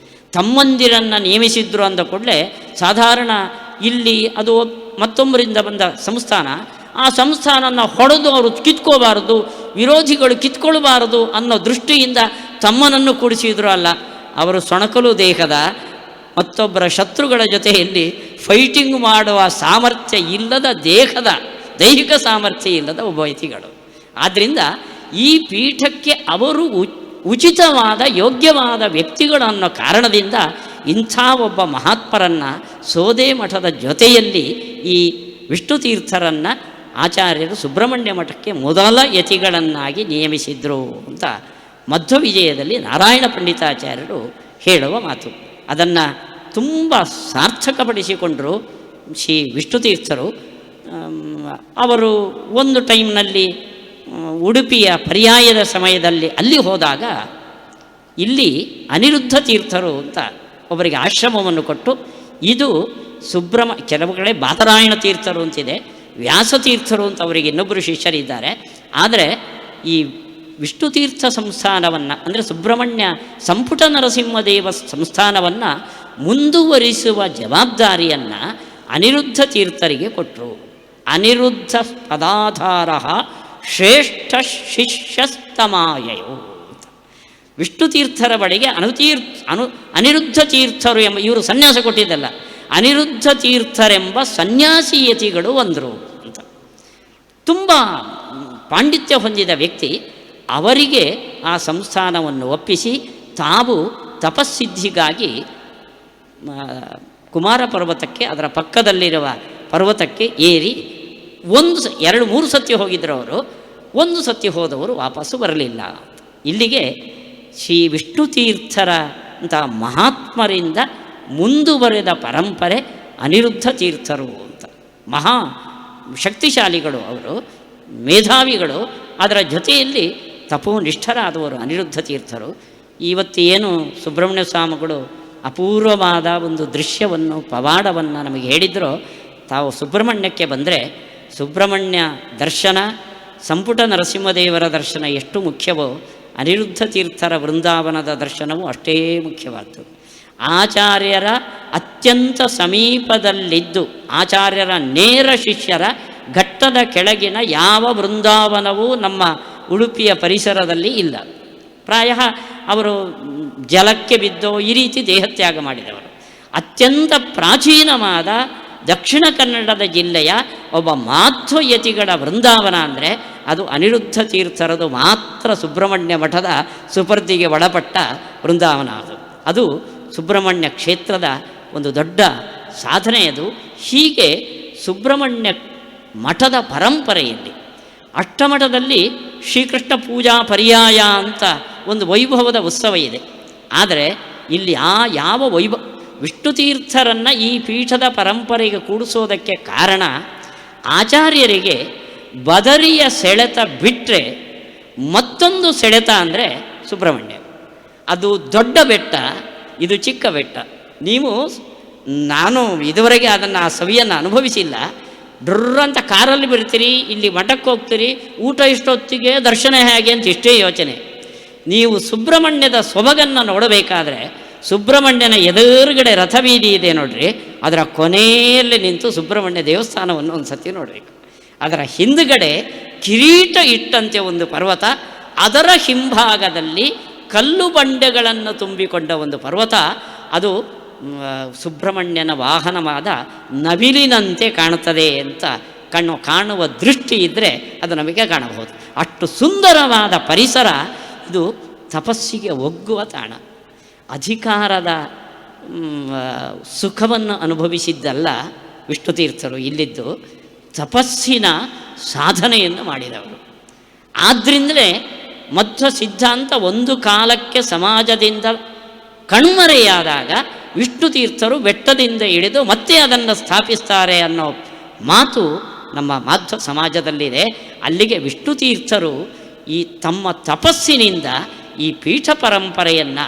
ತಮ್ಮಂದಿರನ್ನು ನೇಮಿಸಿದ್ರು ಅಂದ ಕೂಡಲೇ ಸಾಧಾರಣ ಇಲ್ಲಿ ಅದು ಮತ್ತೊಬ್ಬರಿಂದ ಬಂದ ಸಂಸ್ಥಾನ, ಆ ಸಂಸ್ಥಾನನ ಹೊಡೆದು ಅವರು ಕಿತ್ಕೋಬಾರದು, ವಿರೋಧಿಗಳು ಕಿತ್ಕೊಳ್ಬಾರದು ಅನ್ನೋ ದೃಷ್ಟಿಯಿಂದ ತಮ್ಮನನ್ನು ಕೂಡಿಸಿದ್ರು. ಅಲ್ಲ, ಅವರು ಸೊಣಕಲು ದೇಹದ ಮತ್ತೊಬ್ಬರ ಶತ್ರುಗಳ ಜೊತೆಯಲ್ಲಿ ಫೈಟಿಂಗ್ ಮಾಡುವ ಸಾಮರ್ಥ್ಯ ಇಲ್ಲದ ದೈಹಿಕ ಸಾಮರ್ಥ್ಯ ಇಲ್ಲದ ಒಬ್ಬ ಯತಿಗಳು. ಆದ್ದರಿಂದ ಈ ಪೀಠಕ್ಕೆ ಅವರು ಉಚಿತವಾದ ಯೋಗ್ಯವಾದ ವ್ಯಕ್ತಿಗಳು ಅನ್ನೋ ಕಾರಣದಿಂದ ಇಂಥ ಒಬ್ಬ ಮಹಾತ್ಮರನ್ನು ಸೋದೆ ಮಠದ ಜೊತೆಯಲ್ಲಿ ಈ ವಿಷ್ಣು ತೀರ್ಥರನ್ನು ಆಚಾರ್ಯರು ಸುಬ್ರಹ್ಮಣ್ಯ ಮಠಕ್ಕೆ ಮೊದಲ ಯತಿಗಳನ್ನಾಗಿ ನೇಮಿಸಿದರು ಅಂತ ಮಧ್ವ ವಿಜಯದಲ್ಲಿ ನಾರಾಯಣ ಪಂಡಿತಾಚಾರ್ಯರು ಹೇಳುವ ಮಾತು. ಅದನ್ನು ತುಂಬ ಸಾರ್ಥಕಪಡಿಸಿಕೊಂಡರು ಶ್ರೀ ವಿಷ್ಣು ತೀರ್ಥರು. ಅವರು ಒಂದು ಟೈಮ್ನಲ್ಲಿ ಉಡುಪಿಯ ಪರ್ಯಾಯದ ಸಮಯದಲ್ಲಿ ಅಲ್ಲಿ ಹೋದಾಗ ಇಲ್ಲಿ ಅನಿರುದ್ಧ ತೀರ್ಥರು ಅಂತ ಒಬ್ಬರಿಗೆ ಆಶ್ರಮವನ್ನು ಕೊಟ್ಟು, ಇದು ಕೆಲವು ಕಡೆ ಬಾದರಾಯಣ ತೀರ್ಥರು ಅಂತಿದೆ, ವ್ಯಾಸತೀರ್ಥರು ಅಂತ ಅವರಿಗೆ ಇನ್ನೊಬ್ಬರು ಶಿಷ್ಯರಿದ್ದಾರೆ. ಆದರೆ ಈ ವಿಷ್ಣು ತೀರ್ಥ ಸಂಸ್ಥಾನವನ್ನು ಅಂದರೆ ಸುಬ್ರಹ್ಮಣ್ಯ ಸಂಪುಟ ನರಸಿಂಹದೇವ ಸಂಸ್ಥಾನವನ್ನು ಮುಂದುವರಿಸುವ ಜವಾಬ್ದಾರಿಯನ್ನು ಅನಿರುದ್ಧ ತೀರ್ಥರಿಗೆ ಕೊಟ್ಟರು. ಅನಿರುದ್ಧ ಪದಾಧಾರ ಶ್ರೇಷ್ಠ ಶಿಷ್ಯಸ್ತಮಾಯಯೋ. ವಿಷ್ಣು ತೀರ್ಥರ ಬಳಿಗೆ ಅನಿರುದ್ಧ ತೀರ್ಥರು ಎಂಬ ಇವರು ಸನ್ಯಾಸ ಕೊಟ್ಟಿದ್ದಲ್ಲ, ಅನಿರುದ್ಧ ತೀರ್ಥರೆಂಬ ಸನ್ಯಾಸಿಯತಿಗಳು ಬಂದರು ಅಂತ. ತುಂಬ ಪಾಂಡಿತ್ಯ ಹೊಂದಿದ ವ್ಯಕ್ತಿ. ಅವರಿಗೆ ಆ ಸಂಸ್ಥಾನವನ್ನು ಒಪ್ಪಿಸಿ ತಾವು ತಪಸ್ಸಿದ್ಧಿಗಾಗಿ ಕುಮಾರ ಪರ್ವತಕ್ಕೆ, ಅದರ ಪಕ್ಕದಲ್ಲಿರುವ ಪರ್ವತಕ್ಕೆ ಏರಿ 2-3 ಸತಿ ಹೋಗಿದ್ದರು ಅವರು. 1 ಸತಿ ಹೋದವರು ವಾಪಸ್ಸು ಬರಲಿಲ್ಲ. ಇಲ್ಲಿಗೆ ಶ್ರೀ ವಿಷ್ಣು ತೀರ್ಥರ ಅಂತ ಮಹಾತ್ಮರಿಂದ ಮುಂದುವರೆದ ಪರಂಪರೆ ಅನಿರುದ್ಧ ತೀರ್ಥರು ಅಂತ. ಮಹಾ ಶಕ್ತಿಶಾಲಿಗಳು ಅವರು, ಮೇಧಾವಿಗಳು, ಅದರ ಜೊತೆಯಲ್ಲಿ ತಪೋನಿಷ್ಠರಾದವರು ಅನಿರುದ್ಧ ತೀರ್ಥರು. ಇವತ್ತು ಏನು ಸುಬ್ರಹ್ಮಣ್ಯ ಸ್ವಾಮಿಗಳು ಅಪೂರ್ವವಾದ ಒಂದು ದೃಶ್ಯವನ್ನು, ಪವಾಡವನ್ನು ನಮಗೆ ಹೇಳಿದ್ರೋ, ತಾವು ಸುಬ್ರಹ್ಮಣ್ಯಕ್ಕೆ ಬಂದರೆ ಸುಬ್ರಹ್ಮಣ್ಯ ದರ್ಶನ, ಸಂಪುಟ ನರಸಿಂಹದೇವರ ದರ್ಶನ ಎಷ್ಟು ಮುಖ್ಯವೋ ಅನಿರುದ್ಧ ತೀರ್ಥರ ವೃಂದಾವನದ ದರ್ಶನವೂ ಅಷ್ಟೇ ಮುಖ್ಯವಾದ್ದು. ಆಚಾರ್ಯರ ಅತ್ಯಂತ ಸಮೀಪದಲ್ಲಿದ್ದು ಆಚಾರ್ಯರ ನೇರ ಶಿಷ್ಯರ ಘಟ್ಟದ ಕೆಳಗಿನ ಯಾವ ವೃಂದಾವನವೂ ನಮ್ಮ ಉಡುಪಿಯ ಪರಿಸರದಲ್ಲಿ ಇಲ್ಲ. ಪ್ರಾಯ ಅವರು ಜಲಕ್ಕೆ ಬಿದ್ದೋ ಈ ರೀತಿ ದೇಹತ್ಯಾಗ ಮಾಡಿದವರು. ಅತ್ಯಂತ ಪ್ರಾಚೀನವಾದ ದಕ್ಷಿಣ ಕನ್ನಡದ ಜಿಲ್ಲೆಯ ಒಬ್ಬ ಮಾಧ್ವಯತಿಗಳ ವೃಂದಾವನ ಅಂದರೆ ಅದು ಅನಿರುದ್ಧ ತೀರ್ಥರದು ಮಾತ್ರ. ಸುಬ್ರಹ್ಮಣ್ಯ ಮಠದ ಸುಪರ್ದಿಗೆ ಒಳಪಟ್ಟ ವೃಂದಾವನ ಅದು ಸುಬ್ರಹ್ಮಣ್ಯ ಕ್ಷೇತ್ರದ ಒಂದು ದೊಡ್ಡ ಸಾಧನೆಯದು. ಹೀಗೆ ಸುಬ್ರಹ್ಮಣ್ಯ ಮಠದ ಪರಂಪರೆಯಲ್ಲಿ ಅಷ್ಟಮಠದಲ್ಲಿ ಶ್ರೀಕೃಷ್ಣ ಪೂಜಾ ಪರ್ಯಾಯ ಅಂತ ಒಂದು ವೈಭವದ ಉತ್ಸವ ಇದೆ. ಆದರೆ ಇಲ್ಲಿ ಯಾವ ವಿಷ್ಣು ತೀರ್ಥರನ್ನು ಈ ಪೀಠದ ಪರಂಪರೆಗೆ ಕೂಡಿಸೋದಕ್ಕೆ ಕಾರಣ ಆಚಾರ್ಯರಿಗೆ ಬದರಿಯ ಸೆಳೆತ ಬಿಟ್ಟರೆ ಮತ್ತೊಂದು ಸೆಳೆತ ಅಂದರೆ ಸುಬ್ರಹ್ಮಣ್ಯ. ಅದು ದೊಡ್ಡ ಬೆಟ್ಟ, ಇದು ಚಿಕ್ಕ ಬೆಟ್ಟ. ನಾನು ಇದುವರೆಗೆ ಅದನ್ನು ಆ ಸವಿಯನ್ನು ಅನುಭವಿಸಿಲ್ಲ. ಡ್ರಂತ ಕಾರಲ್ಲಿ ಬರ್ತೀರಿ, ಇಲ್ಲಿ ಮಠಕ್ಕೆ ಹೋಗ್ತೀರಿ, ಊಟ ಇಷ್ಟೊತ್ತಿಗೆ, ದರ್ಶನ ಹೇಗೆ ಅಂತ ಇಷ್ಟೇ ಯೋಚನೆ. ನೀವು ಸುಬ್ರಹ್ಮಣ್ಯದ ಸೊಬಗನ್ನು ನೋಡಬೇಕಾದ್ರೆ ಸುಬ್ರಹ್ಮಣ್ಯನ ಎದುರುಗಡೆ ರಥಬೀದಿ ಇದೆ ನೋಡ್ರಿ, ಅದರ ಕೊನೆಯಲ್ಲಿ ನಿಂತು ಸುಬ್ರಹ್ಮಣ್ಯ ದೇವಸ್ಥಾನವನ್ನು ಒಂದು ಸತಿ ನೋಡಬೇಕು. ಅದರ ಹಿಂದುಗಡೆ ಕಿರೀಟ ಇಟ್ಟಂತೆ ಒಂದು ಪರ್ವತ, ಅದರ ಹಿಂಭಾಗದಲ್ಲಿ ಕಲ್ಲು ಬಂಡೆಗಳನ್ನು ತುಂಬಿಕೊಂಡ ಒಂದು ಪರ್ವತ. ಅದು ಸುಬ್ರಹ್ಮಣ್ಯನ ವಾಹನವಾದ ನವಿಲಿನಂತೆ ಕಾಣುತ್ತದೆ ಅಂತ ಕಾಣುವ ದೃಷ್ಟಿ ಇದ್ದರೆ ಅದು ನಮಗೆ ಕಾಣಬಹುದು. ಅಷ್ಟು ಸುಂದರವಾದ ಪರಿಸರ ಇದು. ತಪಸ್ಸಿಗೆ ಒಗ್ಗುವ ತಾಣ. ಅಧಿಕಾರದ ಸುಖವನ್ನು ಅನುಭವಿಸಿದ್ದಲ್ಲ ವಿಷ್ಣು ತೀರ್ಥರು, ಇಲ್ಲಿದ್ದು ತಪಸ್ಸಿನ ಸಾಧನೆಯನ್ನು ಮಾಡಿದವರು. ಆದ್ದರಿಂದಲೇ ಮಧ್ವ ಸಿದ್ಧಾಂತ ಒಂದು ಕಾಲಕ್ಕೆ ಸಮಾಜದಿಂದ ಕಣ್ಮರೆಯಾದಾಗ ವಿಷ್ಣು ತೀರ್ಥರು ಬೆಟ್ಟದಿಂದ ಇಳಿದು ಮತ್ತೆ ಅದನ್ನು ಸ್ಥಾಪಿಸ್ತಾರೆ ಅನ್ನೋ ಮಾತು ನಮ್ಮ ಮಾಧ್ವ ಸಮಾಜದಲ್ಲಿದೆ. ಅಲ್ಲಿಗೆ ವಿಷ್ಣು ತೀರ್ಥರು ಈ ತಮ್ಮ ತಪಸ್ಸಿನಿಂದ ಈ ಪೀಠ ಪರಂಪರೆಯನ್ನು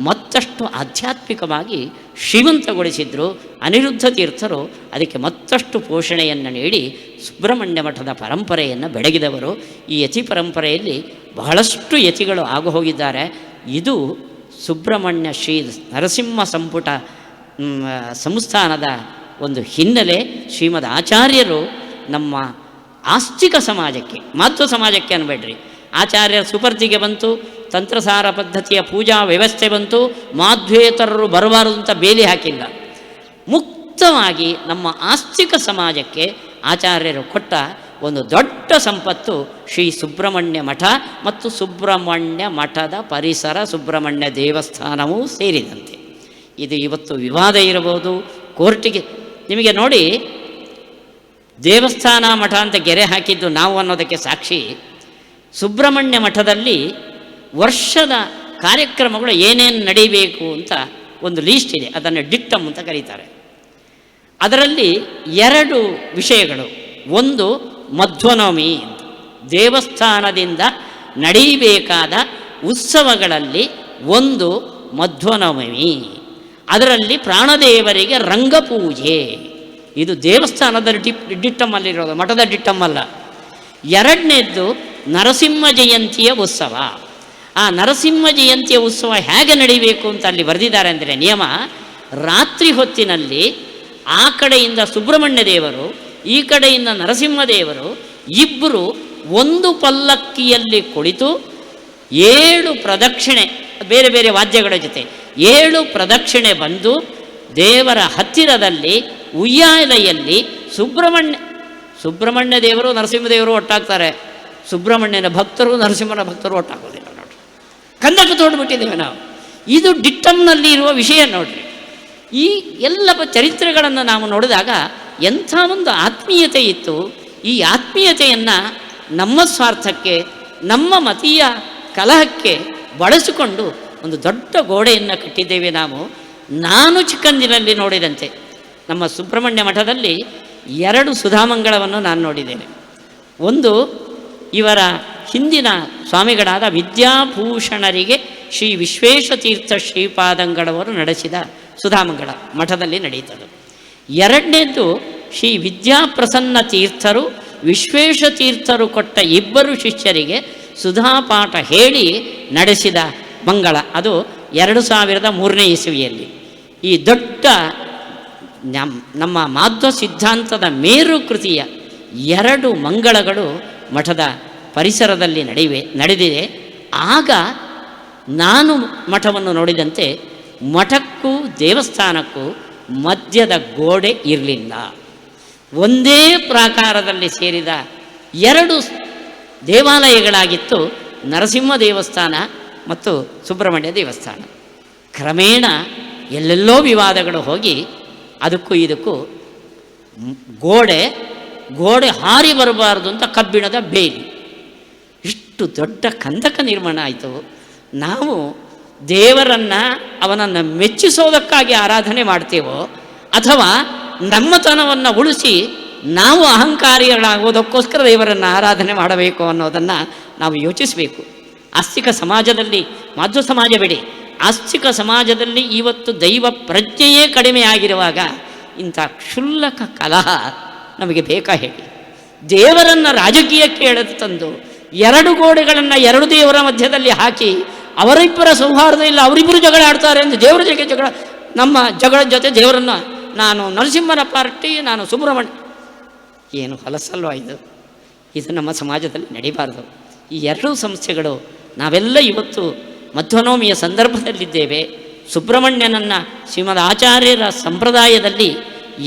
ಮತ್ತಷ್ಟು ಆಧ್ಯಾತ್ಮಿಕವಾಗಿ ಶ್ರೀಮಂತಗೊಳಿಸಿದರು. ಅನಿರುದ್ಧ ತೀರ್ಥರು ಅದಕ್ಕೆ ಮತ್ತಷ್ಟು ಪೋಷಣೆಯನ್ನು ನೀಡಿ ಸುಬ್ರಹ್ಮಣ್ಯ ಮಠದ ಪರಂಪರೆಯನ್ನು ಬೆಳಗಿದವರು. ಈ ಯತಿ ಪರಂಪರೆಯಲ್ಲಿ ಬಹಳಷ್ಟು ಯತಿಗಳು ಆಗು ಹೋಗಿದ್ದಾರೆ. ಇದು ಸುಬ್ರಹ್ಮಣ್ಯ ಶ್ರೀ ನರಸಿಂಹ ಸಂಪುಟ ಸಂಸ್ಥಾನದ ಒಂದು ಹಿನ್ನೆಲೆ ಶ್ರೀಮದ್ ಆಚಾರ್ಯರು ನಮ್ಮ ಆಸ್ತಿಕ ಸಮಾಜಕ್ಕೆ, ಮಾಧ್ವ ಸಮಾಜಕ್ಕೆ ಅನ್ಬೇಡ್ರಿ, ಆಚಾರ್ಯರ ಸುಪರ್ದಿಗೆ ಬಂತು, ತಂತ್ರಸಾರ ಪದ್ಧತಿಯ ಪೂಜಾ ವ್ಯವಸ್ಥೆ ಬಂತು, ಮಾಧ್ವೇತರರು ಬರಬಾರದು ಅಂತ ಬೇಲಿ ಹಾಕಿಲ್ಲ. ಮುಕ್ತವಾಗಿ ನಮ್ಮ ಆಸ್ತಿಕ ಸಮಾಜಕ್ಕೆ ಆಚಾರ್ಯರು ಕೊಟ್ಟ ಒಂದು ದೊಡ್ಡ ಸಂಪತ್ತು ಶ್ರೀ ಸುಬ್ರಹ್ಮಣ್ಯ ಮಠ ಮತ್ತು ಸುಬ್ರಹ್ಮಣ್ಯ ಮಠದ ಪರಿಸರ, ಸುಬ್ರಹ್ಮಣ್ಯ ದೇವಸ್ಥಾನವೂ ಸೇರಿದಂತೆ. ಇದು ಇವತ್ತು ವಿವಾದ ಇರಬಹುದು, ಕೋರ್ಟಿಗೆ ನಿಮಗೆ ನೋಡಿ, ದೇವಸ್ಥಾನ ಮಠ ಅಂತ ಗೆರೆ ಹಾಕಿದ್ದು ನಾವು ಅನ್ನೋದಕ್ಕೆ ಸಾಕ್ಷಿ. ಸುಬ್ರಹ್ಮಣ್ಯ ಮಠದಲ್ಲಿ ವರ್ಷದ ಕಾರ್ಯಕ್ರಮಗಳು ಏನೇನು ನಡೀಬೇಕು ಅಂತ ಒಂದು ಲೀಸ್ಟ್ ಇದೆ, ಅದನ್ನು ಡಿಟ್ಟಮ್ ಅಂತ ಕರೀತಾರೆ. ಅದರಲ್ಲಿ 2 ವಿಷಯಗಳು. ಒಂದು ಮಧ್ವನವಮಿ ಅಂತ, ದೇವಸ್ಥಾನದಿಂದ ನಡೀಬೇಕಾದ ಉತ್ಸವಗಳಲ್ಲಿ ಒಂದು ಮಧ್ವನವಮಿ. ಅದರಲ್ಲಿ ಪ್ರಾಣದೇವರಿಗೆ ರಂಗಪೂಜೆ, ಇದು ದೇವಸ್ಥಾನದ ಡಿಟ್ಟಮ್ಮಲ್ಲಿರೋದು, ಮಠದ ಡಿಟ್ಟಮ್ಮಲ್ಲ. 2ನೇದ್ದು ನರಸಿಂಹ ಜಯಂತಿಯ ಉತ್ಸವ. ಆ ನರಸಿಂಹ ಜಯಂತಿಯ ಉತ್ಸವ ಹೇಗೆ ನಡೀಬೇಕು ಅಂತ ಅಲ್ಲಿ ಬರೆದಿದ್ದಾರೆ ಅಂದರೆ, ನಿಯಮ, ರಾತ್ರಿ ಹೊತ್ತಿನಲ್ಲಿ ಆ ಕಡೆಯಿಂದ ಸುಬ್ರಹ್ಮಣ್ಯ ದೇವರು, ಈ ಕಡೆಯಿಂದ ನರಸಿಂಹದೇವರು ಇಬ್ಬರು ಒಂದು ಪಲ್ಲಕ್ಕಿಯಲ್ಲಿ ಕುಳಿತು 7 ಪ್ರದಕ್ಷಿಣೆ, ಬೇರೆ ಬೇರೆ ವಾದ್ಯಗಳ ಜೊತೆ 7 ಪ್ರದಕ್ಷಿಣೆ ಬಂದು ದೇವರ ಹತ್ತಿರದಲ್ಲಿ ಉಯ್ಯಾಲೆಯಲ್ಲಿ ಸುಬ್ರಹ್ಮಣ್ಯ ದೇವರು ನರಸಿಂಹದೇವರು ಒಟ್ಟಾಗ್ತಾರೆ. ಸುಬ್ರಹ್ಮಣ್ಯನ ಭಕ್ತರು ನರಸಿಂಹನ ಭಕ್ತರು ಒಟ್ಟಾಗೋದಿಲ್ಲ ನೋಡ್ರಿ. ಕಂದಕ ತೋಡ್ಬಿಟ್ಟಿದ್ದೇವೆ ನಾವು. ಇದು ಡಿಟ್ಟಮ್ನಲ್ಲಿ ಇರುವ ವಿಷಯ ನೋಡ್ರಿ. ಈ ಎಲ್ಲ ಚರಿತ್ರೆಗಳನ್ನು ನಾವು ನೋಡಿದಾಗ ಎಂಥ ಒಂದು ಆತ್ಮೀಯತೆ ಇತ್ತು. ಈ ಆತ್ಮೀಯತೆಯನ್ನು ನಮ್ಮ ಸ್ವಾರ್ಥಕ್ಕೆ, ನಮ್ಮ ಮತೀಯ ಕಲಹಕ್ಕೆ ಬಳಸಿಕೊಂಡು ಒಂದು ದೊಡ್ಡ ಗೋಡೆಯನ್ನು ಕಟ್ಟಿದ್ದೇವೆ ನಾವು. ನಾನು ಚಿಕ್ಕಂದಿನಲ್ಲಿ ನೋಡಿದಂತೆ ನಮ್ಮ ಸುಬ್ರಹ್ಮಣ್ಯ ಮಠದಲ್ಲಿ 2 ಸುಧಾಮಂಗಳವನ್ನು ನಾನು ನೋಡಿದ್ದೇನೆ. ಒಂದು ಇವರ ಹಿಂದಿನ ಸ್ವಾಮಿಗಳಾದ ವಿದ್ಯಾಭೂಷಣರಿಗೆ ಶ್ರೀ ವಿಶ್ವೇಶತೀರ್ಥ ಶ್ರೀಪಾದಂಗಳವರು ನಡೆಸಿದ ಸುಧಾಮಂಗಳ ಮಠದಲ್ಲಿ ನಡೆಯುತ್ತದೆ. 2ನೇದ್ದು ಶ್ರೀ ವಿದ್ಯಾಪ್ರಸನ್ನ ತೀರ್ಥರು ವಿಶ್ವೇಶತೀರ್ಥರು ಕೊಟ್ಟ 2 ಶಿಷ್ಯರಿಗೆ ಸುಧಾಪಾಠ ಹೇಳಿ ನಡೆಸಿದ ಮಂಗಳ, ಅದು 2003ನೇ ಇಸವಿಯಲ್ಲಿ. ಈ ದೊಡ್ಡ ನಮ್ಮ ಮಾಧ್ವ ಸಿದ್ಧಾಂತದ ಮೇರು ಕೃತಿಯ 2 ಮಂಗಳಗಳು ಮಠದ ಪರಿಸರದಲ್ಲಿ ನಡೆದಿದೆ. ಆಗ ನಾನು ಮಠವನ್ನು ನೋಡಿದಂತೆ ಮಠಕ್ಕೂ ದೇವಸ್ಥಾನಕ್ಕೂ ಮಧ್ಯದ ಗೋಡೆ ಇರಲಿಲ್ಲ. ಒಂದೇ ಪ್ರಾಕಾರದಲ್ಲಿ ಸೇರಿದ 2 ದೇವಾಲಯಗಳಾಗಿತ್ತು, ನರಸಿಂಹ ದೇವಸ್ಥಾನ ಮತ್ತು ಸುಬ್ರಹ್ಮಣ್ಯ ದೇವಸ್ಥಾನ. ಕ್ರಮೇಣ ಎಲ್ಲೆಲ್ಲೋ ವಿವಾದಗಳು ಹೋಗಿ ಅದಕ್ಕೂ ಇದಕ್ಕೂ ಗೋಡೆ ಹಾರಿ ಬರಬಾರ್ದು ಅಂತ ಕಬ್ಬಿಣದ ಬೇಲಿ, ಇಷ್ಟು ದೊಡ್ಡ ಕಂದಕ ನಿರ್ಮಾಣ ಆಯಿತು. ನಾವು ದೇವರನ್ನು ಅವನನ್ನು ಮೆಚ್ಚಿಸೋದಕ್ಕಾಗಿ ಆರಾಧನೆ ಮಾಡ್ತೇವೋ ಅಥವಾ ನಮ್ಮತನವನ್ನು ಉಳಿಸಿ ನಾವು ಅಹಂಕಾರಿಗಳಾಗೋದಕ್ಕೋಸ್ಕರ ದೇವರನ್ನು ಆರಾಧನೆ ಮಾಡಬೇಕು ಅನ್ನೋದನ್ನು ನಾವು ಯೋಚಿಸಬೇಕು. ಆಸ್ತಿಕ ಸಮಾಜದಲ್ಲಿ, ಮಾಧ್ವ ಸಮಾಜ ಬಿಡಿ, ಆಸ್ತಿಕ ಸಮಾಜದಲ್ಲಿ ಇವತ್ತು ದೈವ ಪ್ರಜ್ಞೆಯೇ ಕಡಿಮೆ ಆಗಿರುವಾಗ ಇಂಥ ಕ್ಷುಲ್ಲಕ ಕಲಹ ನಮಗೆ ಬೇಕಾ ಹೇಳಿ? ದೇವರನ್ನು ರಾಜಕೀಯಕ್ಕೆ ಎಳೆದು ತಂದು 2 ಗೋಡೆಗಳನ್ನು 2 ದೇವರ ಮಧ್ಯದಲ್ಲಿ ಹಾಕಿ ಅವರಿಬ್ಬರ ಸೌಹಾರ್ದ ಇಲ್ಲ, ಅವರಿಬ್ಬರು ಜಗಳ ಆಡ್ತಾರೆ ಎಂದು ದೇವರ ಜಗಳ, ನಮ್ಮ ಜಗಳ ಜೊತೆ ದೇವರನ್ನು, ನಾನು ನರಸಿಂಹನ ಪಾರ್ಟಿ, ನಾನು ಸುಬ್ರಹ್ಮಣ್ಯ, ಏನು ಹೊಲಸಲ್ವ ಇದು ನಮ್ಮ ಸಮಾಜದಲ್ಲಿ ನಡೀಬಾರ್ದು. ಈ 2 ಸಂಸ್ಥೆಗಳು ನಾವೆಲ್ಲ ಇವತ್ತು ಮಧ್ವನವಮಿಯ ಸಂದರ್ಭದಲ್ಲಿದ್ದೇವೆ. ಸುಬ್ರಹ್ಮಣ್ಯನನ್ನು ಶ್ರೀಮದ್ ಆಚಾರ್ಯರ ಸಂಪ್ರದಾಯದಲ್ಲಿ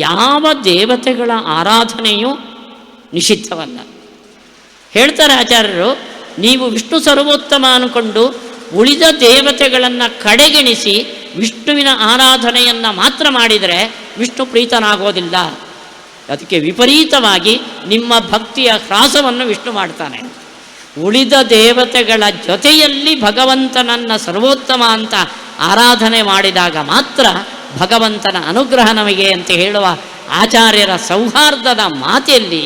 ಯಾವ ದೇವತೆಗಳ ಆರಾಧನೆಯೂ ನಿಷಿದ್ಧವಲ್ಲ. ಹೇಳ್ತಾರೆ ಆಚಾರ್ಯರು, ನೀವು ವಿಷ್ಣು ಸರ್ವೋತ್ತಮ ಅಂದ್ಕೊಂಡು ಉಳಿದ ದೇವತೆಗಳನ್ನು ಕಡೆಗಣಿಸಿ ವಿಷ್ಣುವಿನ ಆರಾಧನೆಯನ್ನು ಮಾತ್ರ ಮಾಡಿದರೆ ವಿಷ್ಣು ಪ್ರೀತನಾಗೋದಿಲ್ಲ. ಅದಕ್ಕೆ ವಿಪರೀತವಾಗಿ ನಿಮ್ಮ ಭಕ್ತಿಯ ಹ್ರಾಸವನ್ನು ವಿಷ್ಣು ಮಾಡ್ತಾನೆ. ಉಳಿದ ದೇವತೆಗಳ ಜೊತೆಯಲ್ಲಿ ಭಗವಂತನನ್ನು ಸರ್ವೋತ್ತಮ ಅಂತ ಆರಾಧನೆ ಮಾಡಿದಾಗ ಮಾತ್ರ ಭಗವಂತನ ಅನುಗ್ರಹ ನಮಗೆ ಅಂತ ಹೇಳುವ ಆಚಾರ್ಯರ ಸೌಹಾರ್ದದ ಮಾತೆಯಲ್ಲಿ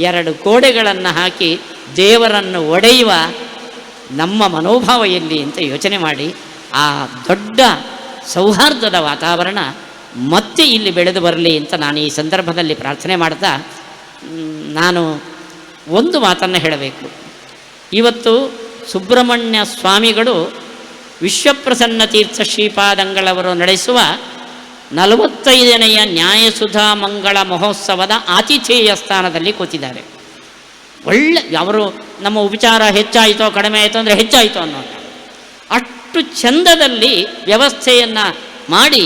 2 ಗೋಡೆಗಳನ್ನು ಹಾಕಿ ದೇವರನ್ನು ಒಡೆಯುವ ನಮ್ಮ ಮನೋಭಾವ ಎಲ್ಲಿ ಅಂತ ಯೋಚನೆ ಮಾಡಿ ಆ ದೊಡ್ಡ ಸೌಹಾರ್ದದ ವಾತಾವರಣ ಮತ್ತೆ ಇಲ್ಲಿ ಬೆಳೆದು ಬರಲಿ ಅಂತ ನಾನು ಈ ಸಂದರ್ಭದಲ್ಲಿ ಪ್ರಾರ್ಥನೆ ಮಾಡ್ತಾ, ನಾನು ಒಂದು ಮಾತನ್ನು ಹೇಳಬೇಕು. ಇವತ್ತು ಸುಬ್ರಹ್ಮಣ್ಯ ಸ್ವಾಮಿಗಳು ವಿಶ್ವಪ್ರಸನ್ನ ತೀರ್ಥ ಶ್ರೀಪಾದಂಗಳವರು ನಡೆಸುವ 45ನೆಯ ನ್ಯಾಯಸುಧಾ ಮಂಗಳ ಮಹೋತ್ಸವದ ಆತಿಥೇಯ ಸ್ಥಾನದಲ್ಲಿ ಕೂತಿದ್ದಾರೆ. ಒಳ್ಳೆ ಅವರು ನಮ್ಮ ಉಪಚಾರ ಹೆಚ್ಚಾಯಿತೋ ಕಡಿಮೆ ಆಯಿತು ಅಂದರೆ ಹೆಚ್ಚಾಯಿತು ಅನ್ನೋ ಅಷ್ಟು ಚಂದದಲ್ಲಿ ವ್ಯವಸ್ಥೆಯನ್ನು ಮಾಡಿ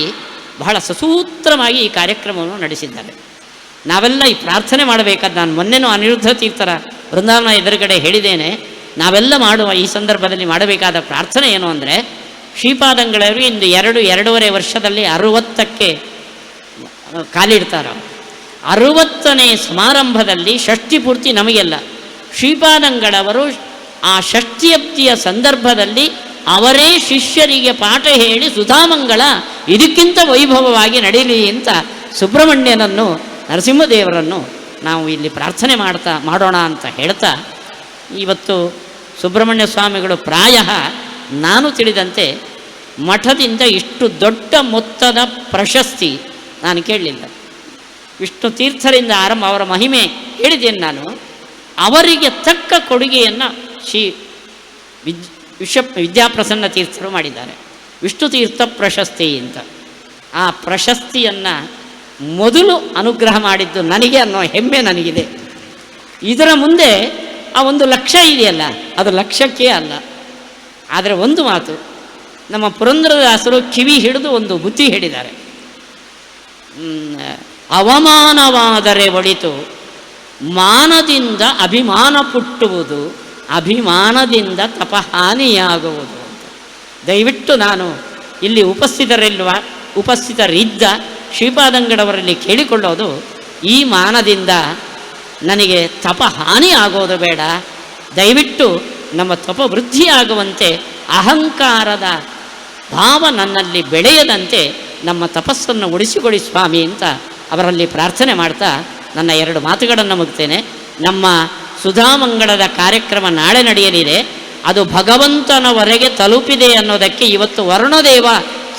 ಬಹಳ ಸಸೂತ್ರವಾಗಿ ಈ ಕಾರ್ಯಕ್ರಮವನ್ನು ನಡೆಸಿದ್ದಾರೆ. ನಾವೆಲ್ಲ ಈ ಪ್ರಾರ್ಥನೆ ಮಾಡಬೇಕಾದ, ನಾನು ಮೊನ್ನೆನೂ ಅನಿರುದ್ಧ ತೀರ್ಥರ ವೃಂದಾವನ ಎದುರುಗಡೆ ಹೇಳಿದ್ದೇನೆ, ನಾವೆಲ್ಲ ಮಾಡುವ ಈ ಸಂದರ್ಭದಲ್ಲಿ ಮಾಡಬೇಕಾದ ಪ್ರಾರ್ಥನೆ ಏನು ಅಂದರೆ, ಶ್ರೀಪಾದಂಗಳವರು ಇಂದು 2-2.5 ವರ್ಷದಲ್ಲಿ 60ಕ್ಕೆ ಕಾಲಿಡ್ತಾರೆ. 60ನೇ ಸಮಾರಂಭದಲ್ಲಿ ಷಷ್ಠಿ ಪೂರ್ತಿ ನಮಗೆಲ್ಲ ಶ್ರೀಪಾದಂಗಳವರು ಆ ಷಷ್ಠಿಯಪ್ತಿಯ ಸಂದರ್ಭದಲ್ಲಿ ಅವರೇ ಶಿಷ್ಯರಿಗೆ ಪಾಠ ಹೇಳಿ ಸುಧಾಮಂಗಳ ಇದಕ್ಕಿಂತ ವೈಭವವಾಗಿ ನಡೆಯಲಿ ಅಂತ ಸುಬ್ರಹ್ಮಣ್ಯನನ್ನು, ನರಸಿಂಹದೇವರನ್ನು ನಾವು ಇಲ್ಲಿ ಪ್ರಾರ್ಥನೆ ಮಾಡೋಣ ಅಂತ ಹೇಳ್ತಾ, ಇವತ್ತು ಸುಬ್ರಹ್ಮಣ್ಯ ಸ್ವಾಮಿಗಳು ಪ್ರಾಯ ನಾನು ತಿಳಿದಂತೆ ಮಠದಿಂದ ಇಷ್ಟು ದೊಡ್ಡ ಮೊತ್ತದ ಪ್ರಶಸ್ತಿ ನಾನು ಕೇಳಲಿಲ್ಲ. ವಿಷ್ಣು ತೀರ್ಥರಿಂದ ಆರಂಭ, ಅವರ ಮಹಿಮೆ ಹೇಳಿದ್ದೇನೆ ನಾನು. ಅವರಿಗೆ ತಕ್ಕ ಕೊಡುಗೆಯನ್ನು ಶ್ರೀ ವಿದ್ಯಾಪ್ರಸನ್ನ ತೀರ್ಥರು ಮಾಡಿದ್ದಾರೆ. ವಿಷ್ಣು ತೀರ್ಥ ಪ್ರಶಸ್ತಿ ಅಂತ. ಆ ಪ್ರಶಸ್ತಿಯನ್ನು ಮೊದಲು ಅನುಗ್ರಹ ಮಾಡಿದ್ದು ನನಗೆ ಅನ್ನೋ ಹೆಮ್ಮೆ ನನಗಿದೆ. ಇದರ ಮುಂದೆ ಆ 1 ಲಕ್ಷ ಇದೆಯಲ್ಲ, ಅದು ಲಕ್ಷಕ್ಕೆ ಅಲ್ಲ. ಆದರೆ ಒಂದು ಮಾತು, ನಮ್ಮ ಪುರಂದರದಾಸರು ಕಿವಿ ಹಿಡಿದು ಒಂದು ಬುದ್ಧಿ ಹೇಳಿದ್ದಾರೆ. ಅವಮಾನವಾದರೆ ಒಳಿತು, ಮಾನದಿಂದ ಅಭಿಮಾನ ಪುಟ್ಟುವುದು, ಅಭಿಮಾನದಿಂದ ತಪಹಾನಿಯಾಗುವುದು ಅಂತ. ದಯವಿಟ್ಟು ನಾನು ಇಲ್ಲಿ ಉಪಸ್ಥಿತರಿದ್ದ ಶ್ರೀಪಾದಂಗಡವರಲ್ಲಿ ಕೇಳಿಕೊಳ್ಳೋದು, ಈ ಮಾನದಿಂದ ನನಗೆ ತಪಹಾನಿ ಆಗೋದು ಬೇಡ. ದಯವಿಟ್ಟು ನಮ್ಮ ತಪವೃದ್ಧಿಯಾಗುವಂತೆ, ಅಹಂಕಾರದ ಭಾವ ನನ್ನಲ್ಲಿ ಬೆಳೆಯದಂತೆ ನಮ್ಮ ತಪಸ್ಸನ್ನು ಉಳಿಸಿಕೊಡಿ ಸ್ವಾಮಿ ಅಂತ ಅವರಲ್ಲಿ ಪ್ರಾರ್ಥನೆ ಮಾಡ್ತಾ ನನ್ನ 2 ಮಾತುಗಳನ್ನು ಮುಗ್ತೇನೆ. ನಮ್ಮ ಸುಧಾಮಂಗಳದ ಕಾರ್ಯಕ್ರಮ ನಾಳೆ ನಡೆಯಲಿದೆ. ಅದು ಭಗವಂತನವರೆಗೆ ತಲುಪಿದೆ ಅನ್ನೋದಕ್ಕೆ ಇವತ್ತು ವರುಣದೇವ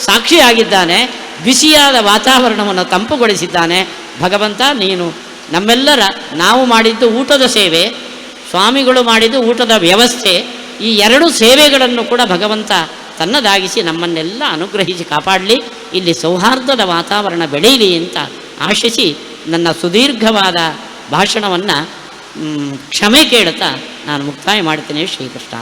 ಸಾಕ್ಷಿಯಾಗಿದ್ದಾನೆ. ಬಿಸಿಯಾದ ವಾತಾವರಣವನ್ನು ತಂಪುಗೊಳಿಸಿದ್ದಾನೆ. ಭಗವಂತ ನೀನು ನಮ್ಮೆಲ್ಲರ, ನಾವು ಮಾಡಿದ್ದು ಊಟದ ಸೇವೆ, ಸ್ವಾಮಿಗಳು ಮಾಡಿದ್ದು ಊಟದ ವ್ಯವಸ್ಥೆ, ಈ 2 ಸೇವೆಗಳನ್ನು ಕೂಡ ಭಗವಂತ ತನ್ನದಾಗಿಸಿ ನಮ್ಮನ್ನೆಲ್ಲ ಅನುಗ್ರಹಿಸಿ ಕಾಪಾಡಲಿ. ಇಲ್ಲಿ ಸೌಹಾರ್ದದ ವಾತಾವರಣ ಬೆಳೆಯಲಿ ಅಂತ ಆಶಿಸಿ ನನ್ನ ಸುದೀರ್ಘವಾದ ಭಾಷಣವನ್ನು ಕ್ಷಮೆ ಕೇಳುತ್ತಾ ನಾನು ಮುಕ್ತಾಯ ಮಾಡ್ತೇನೆ. ಶ್ರೀಕೃಷ್ಣ.